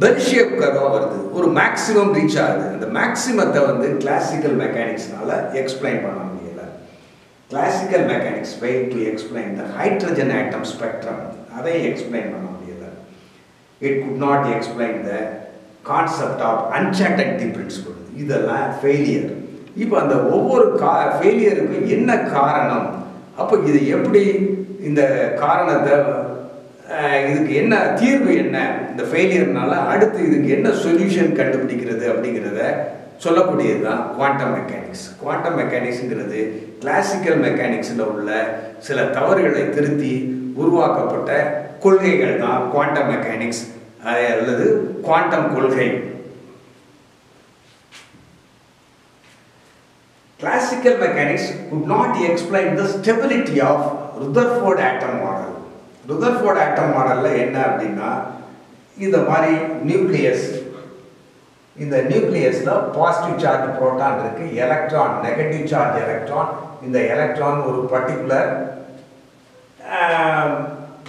பெல் ஷேப் கர்வாக வருது. ஒரு மேக்ஸிமம் ரீச் ஆகுது. அந்த மேக்ஸிமத்தை வந்து கிளாசிக்கல் மெக்கானிக்ஸ்னால எக்ஸ்பிளைன் பண்ண முடியல. Classical mechanics failed to explain the hydrogen atom spectrum. அதை எக்ஸ்பிளைன் பண்ண முடியல. It could not explain the concept of uncertainty principle. இதெல்லாம் ஃபெயிலியர். இப்போ அந்த ஒவ்வொரு ஃபெயிலியருக்கும் என்ன காரணம், அப்போ இது எப்படி இந்த காரணத்தை இதுக்கு என்ன தீர்வு என்ன இந்த ஃபெயிலியர்னால அடுத்து இதுக்கு என்ன சொல்யூஷன் கண்டுபிடிக்கிறது அப்படிங்கிறத சொல்லக்கூடியது தான் குவாண்டம் மெக்கானிக்ஸ். குவாண்டம் மெக்கானிக்ஸுங்கிறது கிளாசிக்கல் மெக்கானிக்ஸில் உள்ள சில தவறுகளை திருத்தி உருவாக்கப்பட்ட கொள்கைகள் தான் குவாண்டம் மெக்கானிக்ஸ் அல்லது குவாண்டம் கொள்கை. Classical mechanics could not explain the stability of Rutherford atom model. Rutherford atom model என்ன அப்படின்னா இந்த மாதிரி நியூக்ளியஸ், இந்த நியூக்ளியஸ்ல பாசிட்டிவ் சார்ஜ் புரோட்டான் இருக்கு, எலக்ட்ரான் நெகட்டிவ் சார்ஜ் எலக்ட்ரான். இந்த எலக்ட்ரான் ஒரு பர்டிகுலர்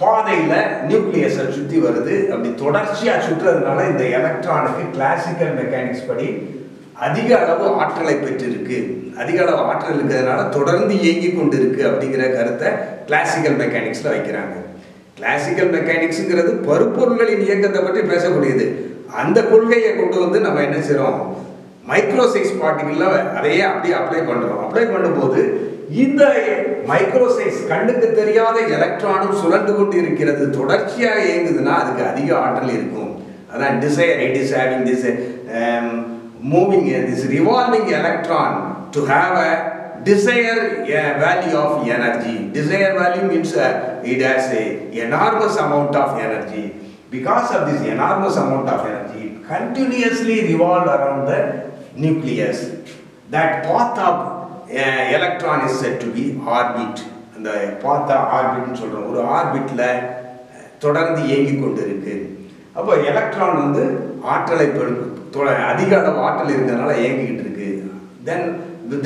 பாதையில நியூக்ளியஸை சுற்றி வருது. அப்படி தொடர்ச்சியாக சுற்றுறதுனால இந்த எலக்ட்ரானுக்கு கிளாசிக்கல் மெக்கானிக்ஸ் படி அதிக அளவு ஆற்றலை பெற்றிருக்கு. அதிக அளவு ஆற்றல் இருக்கிறதுனால தொடர்ந்து இயங்கி கொண்டு இருக்கு அப்படிங்கிற கருத்தை கிளாசிக்கல் மெக்கானிக்ஸ்ல வைக்கிறாங்க. கிளாசிக்கல் மெக்கானிக்ஸுங்கிறது பருப்பொருள்களின் இயக்கத்தை பற்றி பேசக்கூடியது. அந்த கொள்கையை கொண்டு வந்து நம்ம என்ன செய்யறோம், மைக்ரோசைஸ் பார்ட்டிகிள்ல அதையே அப்படியே அப்ளை பண்றோம். அப்ளை பண்ணும்போது இந்த மைக்ரோசைஸ் கண்ணுக்கு தெரியாத எலக்ட்ரானும் சுழண்டு கொண்டு இருக்கிறது, தொடர்ச்சியாக இயங்குதுன்னா அதுக்கு அதிக ஆற்றல் இருக்கும். அதான் desire, it is having this moving this revolving electron to have a desired value of energy. Desired value means it has a enormous amount of energy. Because of this enormous amount of energy, it continuously revolves around the nucleus. That path of electron is said to be orbit. And the path of orbit னு சொல்றோம். ஒரு ஆர்பிட்ல தொடர்ந்து இயங்கி கொண்டு இருக்கு. அப்போ electron வந்து ஆற்றலை அதிக அளவு ஆற்றல் இருக்கிறதுனால இயங்கிக்கிட்டு இருக்கு.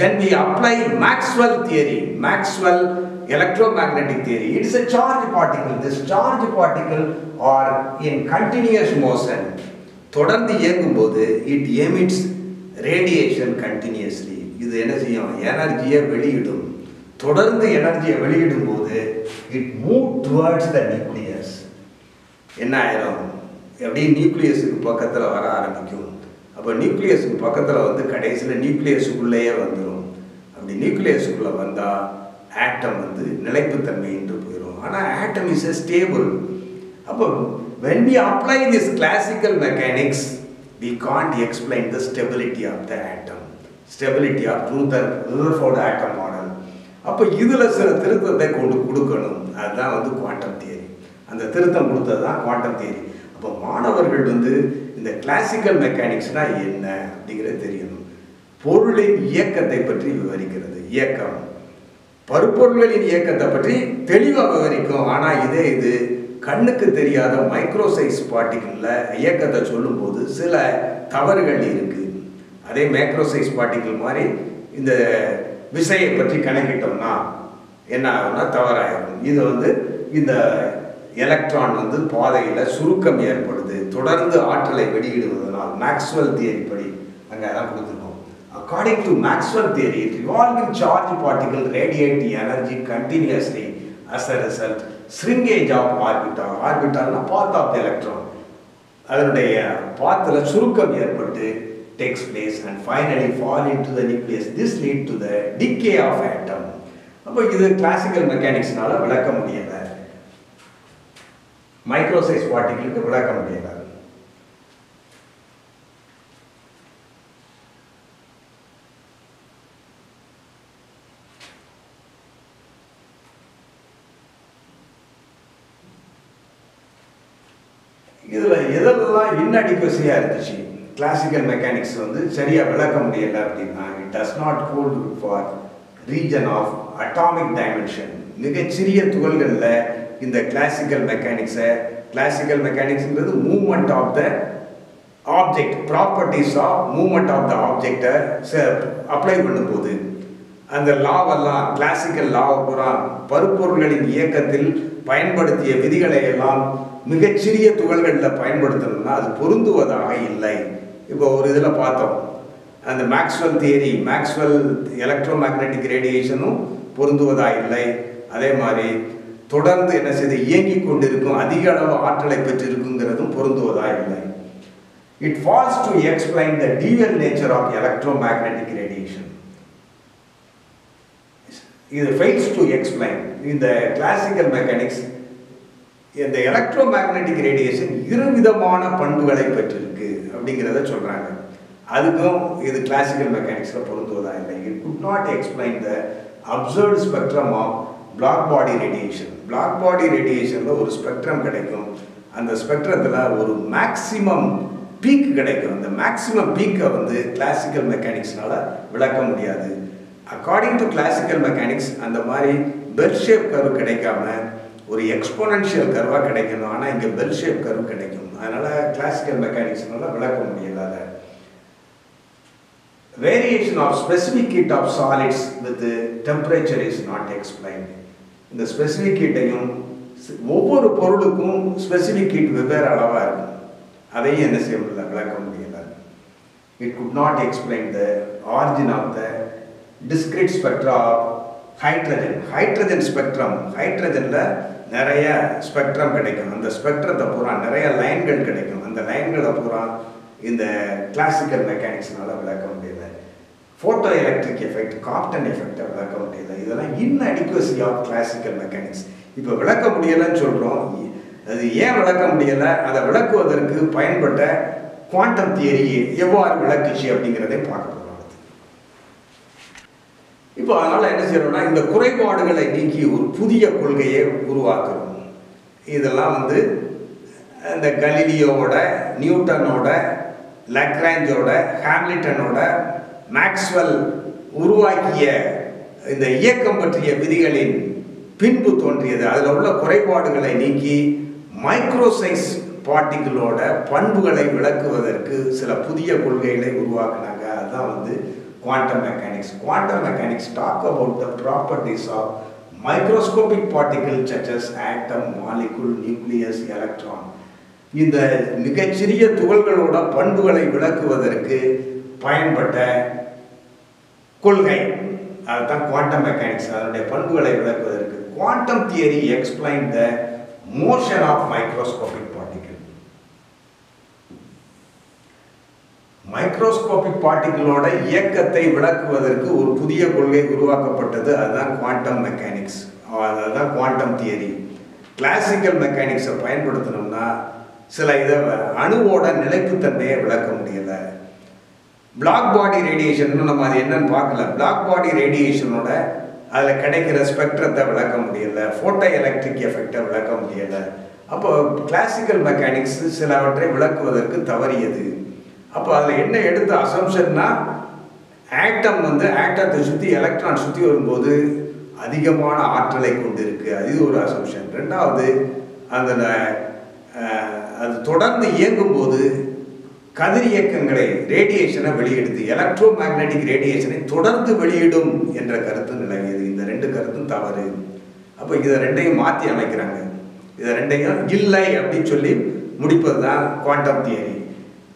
Then we apply Maxwell theory, Maxwell electromagnetic theory. It is a charge particle. This charge particle are in continuous motion. தொடர்ந்து இயங்கும் போது it emits radiation continuously. இது என்ன செய்யும், எனர்ஜியை வெளியிடும். தொடர்ந்து எனர்ஜியை வெளியிடும் போது it move towards the nucleus. என்ன ஆயிரும், எப்படி நியூக்ளியஸுக்கு பக்கத்தில் வர ஆரம்பிக்கும். அப்போ நியூக்ளியஸுக்கு பக்கத்தில் வந்து கடைசியில் நியூக்ளியஸுக்குள்ளேயே வந்துடும். அப்படி நியூக்ளியஸுக்குள்ளே வந்தால் ஆட்டம் வந்து நிலைப்புத்தன்மை என்று போயிடும். ஆனால் ஆட்டம் இஸ் எ ஸ்டேபிள். அப்போ when we apply this classical mechanics, we can't explain the stability of the atom, stability of Rutherford atom model. அப்போ இதில் சில திருத்தத்தை கொண்டு கொடுக்கணும். அதுதான் வந்து குவாண்டம் தியரி. அந்த திருத்தம் கொடுத்தது தான் குவாண்டம் தியரி. அப்போ மாணவர்கள் வந்து இந்த கிளாசிக்கல் மெக்கானிக்ஸ்னா என்ன அப்படிங்கிறது தெரியணும். பொருளின் இயக்கத்தை பற்றி விவரிக்கிறது. இயக்கம் பருப்பொருள்களின் இயக்கத்தை பற்றி தெளிவாக விவரிக்கும். ஆனால் இது கண்ணுக்கு தெரியாத மைக்ரோசைஸ் பார்ட்டிகிளில் இயக்கத்தை சொல்லும்போது சில தவறுகள் இருக்கு. அதே மேக்ரோசைஸ் பார்ட்டிகிள் மாதிரி இந்த விசையை பற்றி கணக்கிட்டோம்னா என்ன ஆகும்னா தவறாயிரும். இது வந்து இந்த எலக்ட்ரான் வந்து பாதையில் சுருக்கம் ஏற்படுது, தொடர்ந்து ஆற்றலை வெளியிடுவதனால். மேக்ஸ்வெல் தியரி படி அங்கே தான் கொடுத்துருக்கோம். According to Maxwell theory, revolving charge particle radiate energy continuously as a result shrinkage of orbital. ஆர்பிட்டால்னா பாத் ஆஃப் எலக்ட்ரான், அதனுடைய பாத்தில் சுருக்கம் ஏற்பட்டு takes place and finally fall into the nucleus. This lead to the decay of atom. அப்போ இது கிளாசிக்கல் மெக்கானிக்ஸ்னால விளக்க முடியல, மைக்ரோசைஸ் பார்ட்டிகளுக்கு விளக்க முடியல. இதுல எதெல்லாம் இன்அடிக்வசியா இருந்துச்சு, கிளாசிக்கல் மெக்கானிக்ஸ் வந்து சரியா விளக்க முடியல அப்படின்னா, it does not hold for region of atomic dimension. மிகச்சிறிய துகள்களில் இந்த கிளாசிக்கல் மெக்கானிக்ஸை, கிளாசிக்கல் மெக்கானிக்ஸ்ங்கிறது movement of the object, properties of movement of the ஆப்ஜெக்டை அப்ளை பண்ணும்போது அந்த லாவெல்லாம், கிளாசிக்கல் லாவை பூரா பருப்பொருள்களின் இயக்கத்தில் பயன்படுத்திய விதிகளை எல்லாம் மிகச்சிறிய துகள்களில் பயன்படுத்தணும்னா அது பொருந்துவதாக இல்லை. இப்போ ஒரு இதில் பார்த்தோம், அந்த Maxwell theory, Maxwell electromagnetic ரேடியேஷனும் பொருந்துவதாக இல்லை. அதே மாதிரி தொடர்ந்து என்ன செய்து இயங்கி கொண்டிருக்கும், அதிக அளவு ஆற்றலை பெற்றிருக்குங்கிறதும் பொருந்துவதாக இல்லை. It falls to explain the dual nature of electromagnetic radiation. It fails to explain in the classical mechanics. இந்த எலக்ட்ரோமேக்னெட்டிக் ரேடியேஷன் இருவிதமான பண்புகளை பெற்றிருக்கு அப்படிங்கிறத சொல்றாங்க. அதுக்கும் இது கிளாசிக்கல் மெக்கானிக்ஸ்ல பொருந்துவதா இல்லை. It could not explain the observed spectrum of black body radiation. Black body ரேடியேஷன்ல ஒரு ஸ்பெக்ட்ரம் கிடைக்கும், அந்த ஸ்பெக்ட்ரத்தில் ஒரு மேக்சிமம் பீக் கிடைக்கும். அந்த மேக்சிமம் பீக்கை வந்து கிளாசிக்கல் மெக்கானிக்ஸ்னால விளக்க முடியாது. அக்கார்டிங் டு கிளாசிக்கல் மெக்கானிக்ஸ் அந்த மாதிரி பெல் ஷேப் கர்வ் கிடைக்காம ஒரு எக்ஸ்போனன்ஷியல் கர்வாக கிடைக்கணும். ஆனால் இங்கே பெல் ஷேப் கர்வ் கிடைக்கும். அதனால் கிளாசிக்கல் மெக்கானிக்ஸ்னால விளக்க முடியல. அதை variation of specific heat of solids with temperature is not explained. இந்த ஸ்பெசிஃபிக் ஹீட்டையும் ஒவ்வொரு பொருளுக்கும் ஸ்பெசிஃபிக் ஹீட் வெவ்வேறு அளவாக இருக்கும். அதையும் என்ன செய்ய முடியல, விளக்க முடியல. It could not explain the origin of the discrete spectra of hydrogen. Hydrogen spectrum, hydrogenல நிறைய ஸ்பெக்ட்ரம் கிடைக்கும். அந்த ஸ்பெக்ட்ரத்தை பூரா நிறைய லைன்கள் கிடைக்கும். அந்த லைன்களை பூரா இந்த கிளாசிக்கல் மெக்கானிக்ஸ்னால விளக்க முடியல. ஃபோட்டோ எலக்ட்ரிக் எஃபெக்ட், காப்டன் எஃபெக்டை விளக்க முடியல. இதெல்லாம் இன்அடிக்குவசி ஆஃப் கிளாசிக்கல் மெக்கானிக்ஸ். இப்போ விளக்க முடியலைன்னு சொல்கிறோம். அது ஏன் விளக்க முடியலை, அதை விளக்குவதற்கு பயன்பட்ட குவாண்டம் தியரி எவ்வாறு விளக்குச்சு அப்படிங்கிறதை பார்க்க போகிறோம். இப்போ அதனால் என்ன செய்யறோம்னா, இந்த குறைபாடுகளை நீக்கி ஒரு புதிய கொள்கையை உருவாக்குறோம். இதெல்லாம் இந்த கலீலியோவோட, நியூட்டனோட, லக்ராஞ்சோட, ஹாமில்டனோட, மேக்ஸ்வெல் உருவாக்கிய இந்த இயக்கம் பற்றிய விதிகளின் பின்பு தோன்றியது. அதில் உள்ள குறைபாடுகளை நீக்கி மைக்ரோசைஸ் பார்ட்டிகளோட பண்புகளை விளக்குவதற்கு சில புதிய கொள்கைகளை உருவாக்குனாங்க. அதுதான் quantum mechanics. Quantum mechanics talk about the properties of microscopic particle such as atom, molecule, nucleus, electron. இந்த மிகச்சிறிய துகள்களோட பண்புகளை விளக்குவதற்கு பயன்பட்ட கொள்கை அதுதான் குவாண்டம் மெக்கானிக்ஸ். அதனுடைய பண்புகளை விளக்குவதற்கு quantum theory explain the motion of microscopic particle. Microscopic பார்ட்டிகளோட இயக்கத்தை விளக்குவதற்கு ஒரு புதிய கொள்கை உருவாக்கப்பட்டது. அதுதான் குவாண்டம் மெக்கானிக்ஸ், அதுதான் குவாண்டம் தியரி. கிளாசிக்கல் மெக்கானிக்ஸை பயன்படுத்தணும்னா சில அணுவோட நிலைப்புத்தன்மையை விளக்க முடியல. பிளாக் பாடி ரேடியேஷன் நம்ம அது என்னன்னு பார்க்கல. பிளாக் பாடி ரேடியேஷனோட அதில் கிடைக்கிற ஸ்பெக்ட்ரத்தை விளக்க முடியலை. ஃபோட்டோ எலக்ட்ரிக் எஃபெக்டை விளக்க முடியலை. அப்போ கிளாசிக்கல் மெக்கானிக்ஸ் சிலவற்றை விளக்குவதற்கு தவறியது. அப்போ அதில் என்ன எடுத்த அசம்ஷன்னா, ஆட்டம் ஆட்டத்தை சுற்றி எலக்ட்ரான் சுற்றி வரும்போது அதிகமான ஆற்றலை கொண்டு இருக்கு. அது ஒரு அசம்ஷன். ரெண்டாவது, அது தொடர்ந்து இயங்கும்போது கதிர் இயக்கங்களை, ரேடியேஷனை வெளியிடுது. எலக்ட்ரோ மேக்னெட்டிக் ரேடியேஷனை தொடர்ந்து வெளியிடும் என்ற கருத்து நிலவியது. இந்த ரெண்டு கருத்தும் தவறு. அப்போ இதை ரெண்டையும் மாற்றி அமைக்கிறாங்க. இதை ரெண்டையும் இல்லை அப்படின்னு சொல்லி முடிப்பது தான் குவாண்டம் தியரி.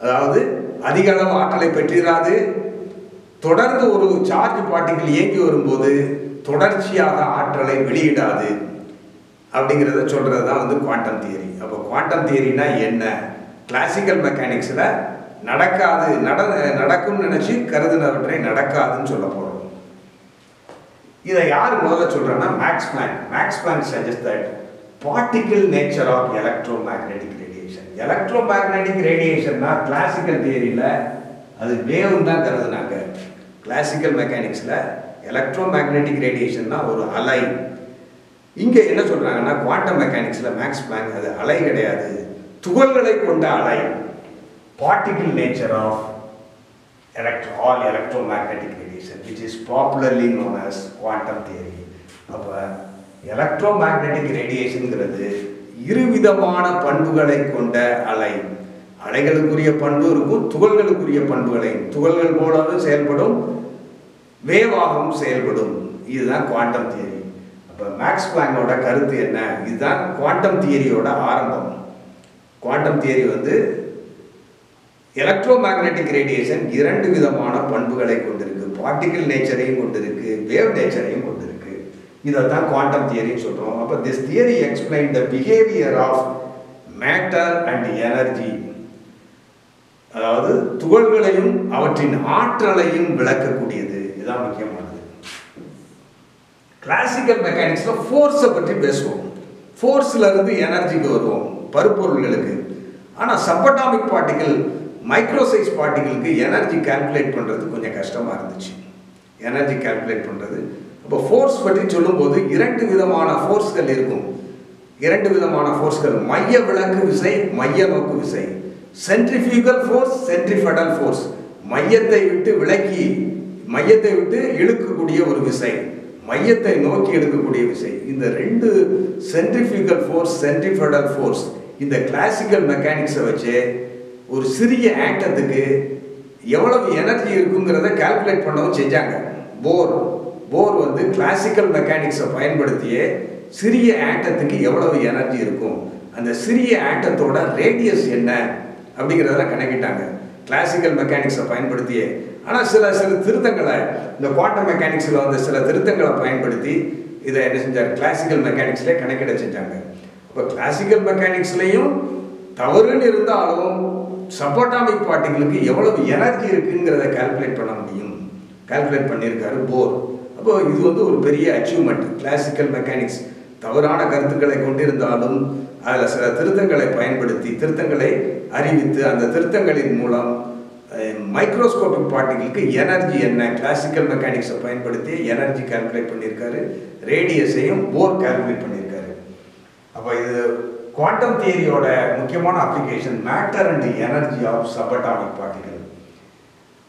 அதாவது அதிக அளவு ஆற்றலை பெற்றிராது, தொடர்ந்து ஒரு சார்ஜ் பார்ட்டிகிள் இயங்கி வரும்போது தொடர்ச்சியாக ஆற்றலை வெளியிடாது அப்படிங்கிறத சொல்கிறது தான் குவாண்டம் தியரி. அப்போ குவாண்டம் தியரினா என்ன? கிளாசிக்கல் மெக்கானிக்ஸில் நடக்காது, நடக்கும்னு நினச்சி கருதுனவற்றை நடக்காதுன்னு சொல்ல போகிறோம். இதை யார் முதல்ல சொல்கிறேன்னா Max Planck. Max Planck suggest that particle nature of electromagnetic radiation. Electromagnetic ரேடியேஷன்னா கிளாசிக்கல் தியரியில் அது வேவ் தான் கருதுனாங்க. கிளாசிக்கல் மெக்கானிக்ஸில் எலக்ட்ரோ மேக்னெட்டிக் ரேடியேஷன்னா ஒரு அலை. இங்கே என்ன சொல்கிறாங்கன்னா குவாண்டம் மெக்கானிக்ஸில் மேக்ஸ் பிளாங்க் அது அலை கிடையாது, துகள்களை கொண்ட அலை. Particle nature of all electromagnetic radiation, which is popularly known as quantum theory. அப்போ எலக்ட்ரோமேக்னெட்டிக் ரேடியேஷன்ங்கிறது இருவிதமான பண்புகளை கொண்ட அலை. அலைகளுக்குரிய பண்பு இருக்கும், துகள்களுக்குரிய பண்புகளையும், துகள்கள் போலவும் செயல்படும், வேவாகவும் செயல்படும். இதுதான் குவாண்டம் தியரி. அப்போ மேக்ஸ் பிளாங்கோட கருத்து என்ன? இதுதான் குவாண்டம் தியரியோட ஆரம்பம். Quantum theory electro magnetic radiation இரண்டு விதமான பண்புகளை கொண்டிருக்கு. பார்ட்டிகிள் நேச்சரையும் கொண்டிருக்கு, வேவ் நேச்சரையும் கொண்டிருக்கு. இதைத்தான் குவாண்டம் தியரின்னு சொல்கிறோம். அப்போ this theory explain the behaviour of matter and energy. அதாவது துகள்களையும் அவற்றின் ஆற்றலையும் விளக்கக்கூடியது. இதுதான் முக்கியமானது. கிளாசிக்கல் மெக்கானிக்ஸில் ஃபோர்ஸை பற்றி பேசுவோம். ஃபோர்ஸில் இருந்து எனர்ஜிக்கு வருவோம், பருப்பொருள்களுக்கு. ஆனால் சப்பட்டாமிக் பார்ட்டிகிள், மைக்ரோசைஸ் பார்ட்டிகளுக்கு எனர்ஜி கால்குலேட் பண்ணுறது கொஞ்சம் கஷ்டமாக இருந்துச்சு. எனர்ஜி கால்குலேட் பண்ணுறது. அப்போ ஃபோர்ஸ் பற்றி சொல்லும்போது இரண்டு விதமான ஃபோர்ஸ்கள் இருக்கும். இரண்டு விதமான ஃபோர்ஸ்கள், மைய விலக்கு விசை, மைய நோக்கு விசை. Centrifugal force, centripetal force. மையத்தை விட்டு விலக்கி மையத்தை விட்டு இழுக்கக்கூடிய ஒரு விசை, மையத்தை நோக்கி இழுக்கக்கூடிய விசை. இந்த ரெண்டு சென்ட்ரிஃபியூகல் ஃபோர்ஸ், சென்ட்ரிஃபெடல் ஃபோர்ஸ், இந்த கிளாசிக்கல் மெக்கானிக்ஸை வச்சு ஒரு சிறிய ஆட்டத்துக்கு எவ்வளவு எனர்ஜி இருக்குங்கிறத கால்குலேட் பண்ணவும் செஞ்சாங்க. போர் வந்து கிளாசிக்கல் மெக்கானிக்ஸை பயன்படுத்தியே சிறிய ஆட்டத்துக்கு எவ்வளவு எனர்ஜி இருக்கும், அந்த சிறிய ஆட்டத்தோட ரேடியஸ் என்ன அப்படிங்கிறதெல்லாம் கணக்கிட்டாங்க கிளாசிக்கல் மெக்கானிக்ஸை பயன்படுத்தியே. ஆனால் சில திருத்தங்களை, இந்த குவாண்டம் மெக்கானிக்ஸில் வந்து சில திருத்தங்களை பயன்படுத்தி இதை என்ன செஞ்சார், கிளாசிக்கல் மெக்கானிக்ஸ்லேயே கணக்கிட செஞ்சாங்க. இப்போ கிளாசிக்கல் மெக்கானிக்ஸ்லேயும் தவறுன்னு இருந்தாலும் சப்பாட்டாமிக் பார்ட்டிகளுக்கு எவ்வளவு எனர்ஜி இருக்குங்கிறத கால்குலேட் பண்ண முடியும், கால்குலேட் பண்ணியிருக்காரு போர். அப்போ இது வந்து ஒரு பெரிய அச்சீவ்மெண்ட். கிளாசிக்கல் மெக்கானிக்ஸ் தவறான கருத்துக்களை கொண்டிருந்தாலும் அதில் சில திருத்தங்களை பயன்படுத்தி, திருத்தங்களை அறிவித்து, அந்த திருத்தங்களின் மூலம் மைக்ரோஸ்கோபிக் பார்ட்டிகளுக்கு எனர்ஜி என்ன, கிளாசிக்கல் மெக்கானிக்ஸை பயன்படுத்தி எனர்ஜி கால்குலேட் பண்ணியிருக்காரு, ரேடியஸையும் போர் கால்குலேட் பண்ணியிருக்காரு. அப்போ இது குவாண்டம் தியரியோட முக்கியமான application, matter and energy of subatomic particle.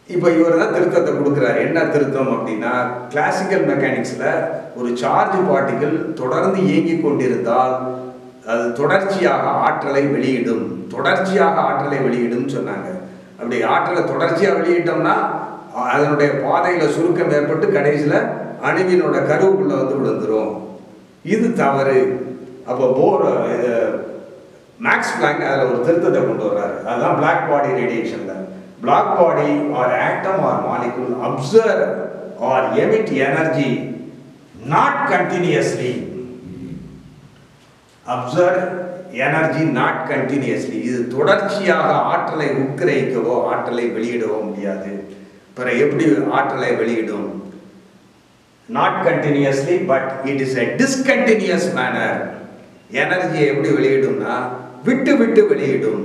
இப்போ இவர் தான் திருத்தத்தை கொடுக்குறாரு. என்ன திருத்தம் அப்படின்னா, கிளாசிக்கல் மெக்கானிக்ஸில் ஒரு சார்ஜ் பார்ட்டிகள் தொடர்ந்து இயங்கி கொண்டிருந்தால் அது தொடர்ச்சியாக ஆற்றலை வெளியிடும், தொடர்ச்சியாக ஆற்றலை வெளியிடும் சொன்னாங்க. அப்படி ஆற்றலை தொடர்ச்சியாக வெளியிட்டோம்னா அதனுடைய பாதையில் சுருக்கம் ஏற்பட்டு கடைசியில் அணுவினோட கருவுக்குள்ளே வந்து விழுந்துடும். இது தவறு. அப்போ மேக்ஸ் பிளாங்க் அதில் ஒரு திருத்தத்தை கொண்டு வர்றாரு. அதுதான் பிளாக் பாடி ரேடியேஷனில். Black body or atom or molecule observe or emit energy not continuously. Observe energy not continuously. இது தொடர்ச்சியாக ஆற்றலை உட்கிரகிக்கவோ ஆற்றலை வெளியிடவோ முடியாது. பிறகு எப்படி ஆற்றலை வெளியிடும்? Not continuously, but it is a discontinuous manner. எனர்ஜியை எப்படி வெளியிடும்னா விட்டு விட்டு வெளியிடும்.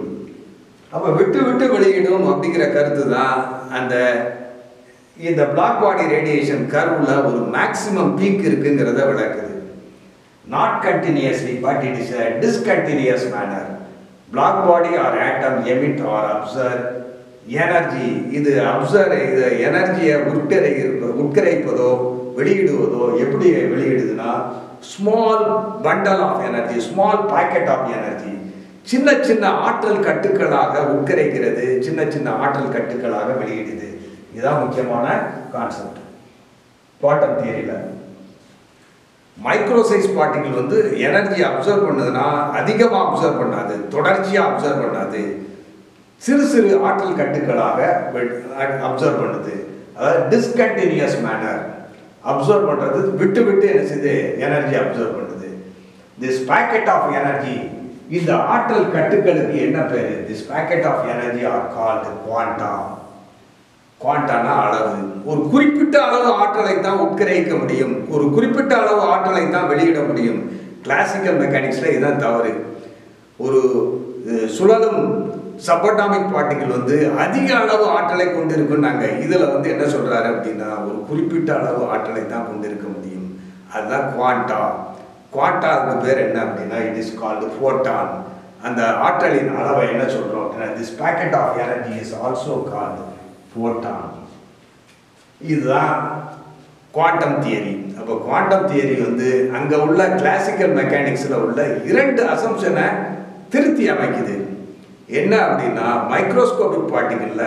அப்போ விட்டு விட்டு வெளியிடும் அப்படிங்கிற கருத்து தான் இந்த பிளாக் பாடி ரேடியேஷன் கர்வ்ல ஒரு மேக்ஸிமம் பீக் இருக்குங்கிறத விளக்குது. Not continuously, but it is a discontinuous manner. Black body or atom emit or absorb energy. இது எனர்ஜியை உட்கரைப்பதோ வெளியிடுவதோ எப்படி வெளியிடுதுன்னா, small bundle of energy, small packet of energy, சின்ன சின்ன ஆற்றல் கட்டுக்களாக உட்கரைக்கிறது, சின்ன சின்ன ஆற்றல் கட்டுக்களாக வெளியிடுது. இதுதான் முக்கியமான கான்செப்ட் குவாண்டம் தியரியில். மைக்ரோசைஸ் பார்ட்டிகள் வந்து எனர்ஜி அப்சர்வ் பண்ணுதுன்னா அதிகமாக அப்சர்வ் பண்ணாது, தொடர்ச்சியாக அப்சர்வ் பண்ணாது, சிறு சிறு ஆற்றல் கட்டுக்களாக அப்சர்வ் பண்ணுது. அதாவது டிஸ்கண்டினியூஸ் மேனர். அப்சர்வ் பண்ணுறது விட்டு விட்டு என்ன செய்யுது, எனர்ஜி அப்சர்வ் பண்ணுது. திஸ் பாக்கெட் ஆஃப் எனர்ஜி, இந்த ஆற்றல் கட்டுகளுக்கு என்ன பேரு? This packet of energy are called quanta. குவாண்டானா அளவு. ஒரு குறிப்பிட்ட அளவு ஆற்றலை தான் உட்கிரகிக்க முடியும், ஒரு குறிப்பிட்ட அளவு ஆற்றலை தான் வெளியிட முடியும். கிளாசிக்கல் மெக்கானிக்ஸில் இதுதான் தவறு. ஒரு சுழலும் சப்பாட்டாமிக் பார்ட்டிகள் வந்து அதிக அளவு ஆற்றலை கொண்டிருக்குன்னாங்க. இதில் வந்து என்ன சொல்கிறாரு அப்படின்னா, ஒரு குறிப்பிட்ட அளவு ஆற்றலை தான் கொண்டிருக்க முடியும். அதுதான் குவாண்டா. குவாண்டாவுக்கு பேர் என்ன அப்படின்னா, இட் இஸ் கால்டு ஃபோட்டான். அந்த ஆற்றலின் அளவை என்ன சொல்கிறோம் அப்படின்னா, this packet of energy is also called photon. இதுதான் குவாண்டம் தியரி. அப்போ குவாண்டம் தியரி வந்து அங்கே உள்ள கிளாசிக்கல் மெக்கானிக்ஸில் உள்ள 2 அசம்ஷனை திருத்தி அமைக்குது. என்ன அப்படின்னா, மைக்ரோஸ்கோபிக் பார்ட்டிகளில்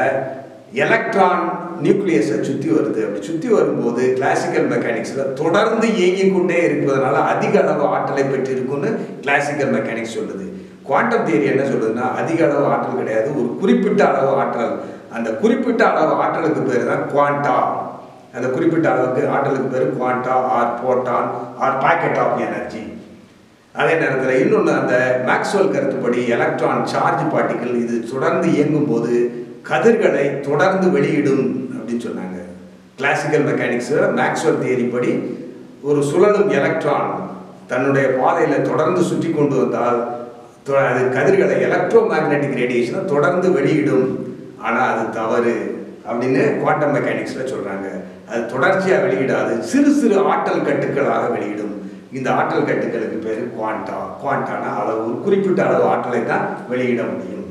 எலக்ட்ரான் நியூக்ளியஸை சுற்றி வருது. அப்படி சுற்றி வரும்போது கிளாசிக்கல் மெக்கானிக்ஸில் தொடர்ந்து இயங்கிக் கொண்டே இருப்பதனால அதிக அளவு ஆற்றலை பெற்றிருக்குன்னு கிளாசிக்கல் மெக்கானிக்ஸ் சொல்லுது. குவாண்டம் தியரி என்ன சொல்லுதுன்னா, அதிக அளவு ஆற்றல் கிடையாது, ஒரு குறிப்பிட்ட அளவு ஆற்றல். அந்த குறிப்பிட்ட அளவு ஆற்றலுக்கு பேர் தான் குவாண்டா. அந்த குறிப்பிட்ட அளவுக்கு ஆற்றலுக்கு பேர் குவாண்டா ஆர் போட்டான் ஆர் பாக்கெட் ஆஃப் எனர்ஜி. அதே நேரத்தில் இன்னொன்று, அந்த மேக்ஸ்வெல் கருத்துப்படி எலக்ட்ரான் சார்ஜ் பார்ட்டிகள் இது தொடர்ந்து இயங்கும் போது கதிர்களை தொடர்ந்து வெளியிடும் அப்படின்னு சொன்னாங்க. கிளாசிக்கல் மெக்கானிக்ஸ் மேக்ஸ்வெல் தியரி படி ஒரு சுழலும் எலக்ட்ரான் தன்னுடைய பாதையில் தொடர்ந்து சுற்றி கொண்டு வந்தால் அது கதிர்களை, எலக்ட்ரோ மேக்னெட்டிக் ரேடியேஷனை தொடர்ந்து வெளியிடும். ஆனால் அது தவறு அப்படின்னு குவாண்டம் மெக்கானிக்ஸில் சொல்கிறாங்க. அது தொடர்ச்சியாக வெளியிடாது, சிறு சிறு ஆற்றல் கட்டுக்களாக வெளியிடும். இந்த ஆற்றல் கட்டுகளுக்கு பேர் குவாண்டா. குவாண்டானா அளவு, குறிப்பிட்ட அளவு ஆற்றலை தான் வெளியிட முடியும்.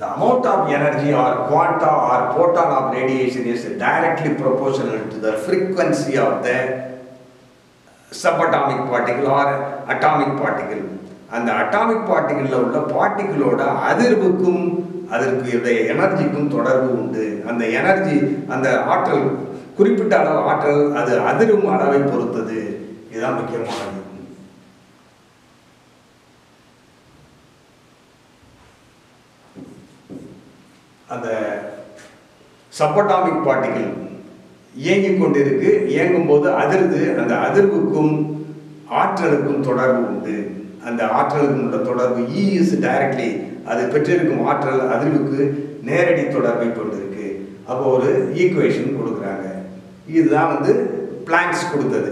the amount of energy or quanta or photon of radiation is directly proportional to the frequency of the subatomic particle or atomic particle. அந்த அட்டாமிக் பார்ட்டிகிளில் உள்ள பார்ட்டிகிளோட அதிர்வுக்கும் அதற்கு எனர்ஜிக்கும் தொடர்பு உண்டு. அந்த எனர்ஜி, அந்த ஆற்றல், குறிப்பிட்ட அளவு ஆற்றல் அது அதிரும் அளவை பொறுத்தது. இதுதான் முக்கியமானது. அந்த சப்பட்டாமிக் பார்ட்டிகிள் இயங்கிக் கொண்டிருக்கு, இயங்கும் போது அதிர்வு, அந்த அதிர்வுக்கும் ஆற்றலுக்கும் தொடர்பு உண்டு. அந்த ஆற்றலுக்கும் உள்ள தொடர்பு E is directly, அது பெற்றிருக்கும் ஆற்றல் அதிர்வுக்கு நேரடி தொடர்பை கொண்டிருக்கு. அப்போ ஒரு ஈக்குவேஷன் கொடுக்குறாங்க. இதுதான் வந்து பிளாங்க்ஸ் கொடுத்தது.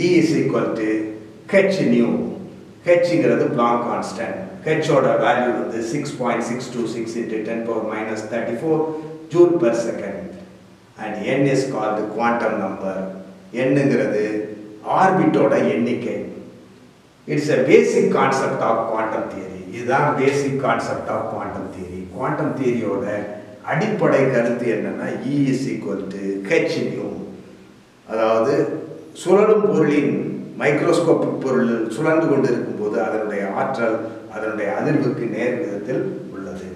E is equal to h nu. ஹெச்ங்கிறது பிளாங்க் கான்ஸ்டன்ட். ஹெச்சோட வேல்யூ வந்து 6.626 into 10 power minus 34 joule per second. And n is called quantum number. nங்கிறது ஆர்பிட்டோட எண்ணிக்கை. It's a basic concept of quantum theory. இதுதான் basic concept of quantum theory. Quantum தியரியோட அடிப்படை கருத்து என்னன்னா E is equal to h nu. அதாவது சுழலும் பொருளின், microscopic பொருள் சுழன்று கொண்டு இருக்கும்போது அதனுடைய ஆற்றல் அதனுடைய அதிர்வுக்கு நேர் விதத்தில் உள்ளது.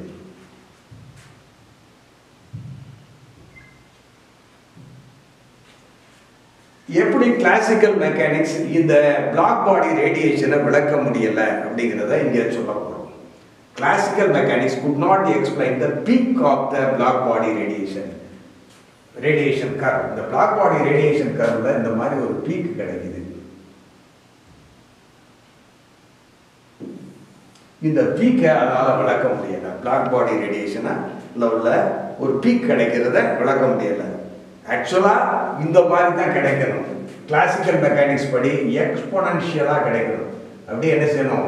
எப்படி கிளாசிக்கல் மெக்கானிக்ஸ் இந்த பிளாக் பாடி ரேடியேஷனை விளக்க முடியல அப்படிங்கிறத இங்கே சொல்ல போகிறோம். Classical mechanics could not explain the peak of the black body radiation curve. இந்த black body radiation curveல இந்த மாதிரி ஒரு பீக் கிடைக்குது. இந்த பீக்கை அதால விளக்க முடியல. பிளாக் பாடி ரேடியேஷன்ல உள்ள ஒரு பீக் கிடைக்கிறத விளக்க முடியல. ஆக்சுவலா இந்த மாதிரி தான் கிடைக்கணும். கிளாசிக்கல் மெக்கானிக்ஸ் படி எக்ஸ்போனன்ஷியலா கிடைக்கணும். அப்படி என்ன செய்யணும்?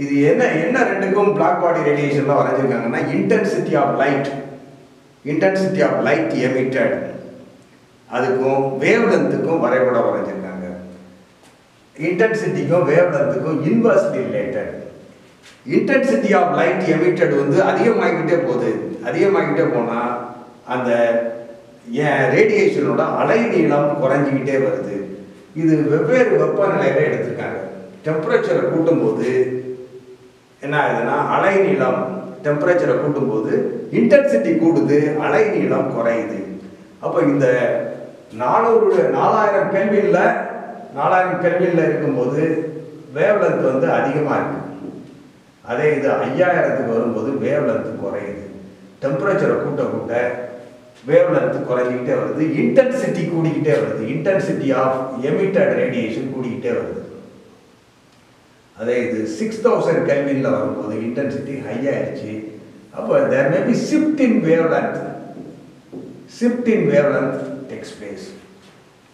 இது என்ன ரெண்டுக்கும் பிளாக் பாடி ரேடியேஷன்ல வரைஞ்சிருக்காங்கன்னா இன்டென்சிட்டி ஆஃப் லைட் எமிட்டட் அதுக்கும் வேவ் லென்த்துக்கும் வரைபடம் வரைஞ்சிருக்காங்க. இன்டென்சிட்டிக்கும் வேவ் லென்த்துக்கும் inversely related. Intensity of light emitted வந்து அதிகமாகிட்டே போனால் அந்த ரேடியேஷனோட அலை நீளம் குறைஞ்சிக்கிட்டே வருது. இது வெவ்வேறு வெப்பநிலையில எடுத்திருக்காங்க. டெம்பரேச்சரை கூட்டும்போது என்ன ஆகுதுன்னா அலை நீளம், டெம்பரேச்சரை கூட்டும்போது இன்டென்சிட்டி கூடுது, அலை நீளம் குறையுது. அப்போ இந்த 4000 கெல்வின்ல இருக்கும்போது வேவ் லென்த் வந்து அதிகமாக இருக்கு. அதே இது 5000க்கு வரும்போது வேவ் லென்த் குறையுது. டெம்பரேச்சரை கூட்ட வேவ் லென்த் குறைஞ்சிக்கிட்டே வருது, இன்டென்சிட்டி கூடிக்கிட்டே வருது. இன்டென்சிட்டி ஆஃப் எமிட்டட் ரேடியேஷன் கூடிக்கிட்டே வருது. அதே இது 6000 கெல்வின்ல வரும்போது இன்டென்சிட்டி ஹை ஆயிடுச்சு. அப்போ there may be shift in wavelength takes place.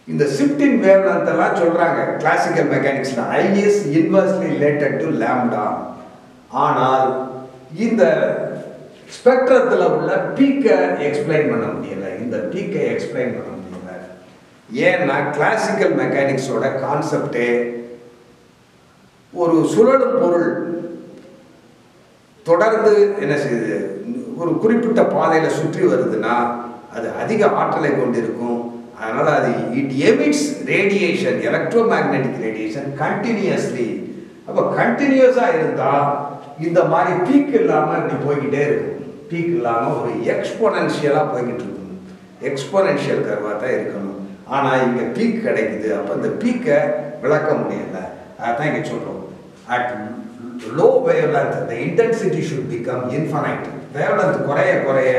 இந்த shift in wavelength எல்லாம் சொல்றாங்க classical மெக்கானிக்ஸ்ல. I is inversely related to lambda. ஆனால் இந்த ஸ்பெக்ட்ரத்தில் உள்ள பீக்கை எக்ஸ்பிளைன் பண்ண முடியல. ஏன்னா கிளாசிக்கல் மெக்கானிக்ஸோட கான்செப்டே ஒரு சுழலும் பொருள் தொடர்ந்து என்ன செய்யுது, ஒரு குறிப்பிட்ட பாதையில் சுற்றி வருதுன்னா அது அதிக ஆற்றலை கொண்டிருக்கும். அதனால அது it emits radiation, electromagnetic radiation continuously. அப்போ கண்டினியூஸாக இருந்தால் இந்த மாதிரி பீக் இல்லாமல் இப்படி போய்கிட்டே இருக்கும். பீக் இல்லாமல் ஒரு எக்ஸ்போனன்ஷியலாக போய்கிட்டு இருக்கணும். எக்ஸ்போனன்ஷியல் கர்வாக தான் இருக்கணும். ஆனால் இங்கே பீக் கிடைக்குது. அப்போ இந்த பீக்கை விளக்க முடியலை. அதான் இங்கே சொல்கிறோம். At low wavelength the intensity should become infinite. wavelength குறைய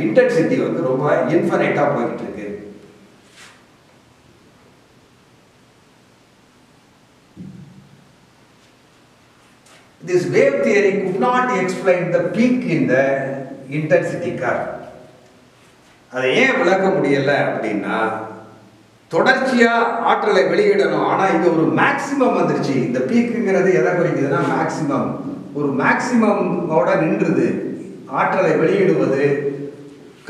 இன்டென்சிட்டி வந்து ரொம்ப இன்ஃபைனைட்டாக போய்கிட்டு இருக்கு. This wave theory could not explain the peak in the intensity curve. அதை ஏன் விளக்க முடியல அப்படின்னா தொடர்ச்சியா ஆற்றலை வெளியிடணும். ஆனா இங்க ஒரு மேக்சிமம் வந்துருச்சு. இந்த பீக்குங்கிறது எதை குறிக்குதுன்னா மேக்சிமம். ஒரு மேக்சிமமோட நின்றுது. ஆற்றலை வெளியிடுவது,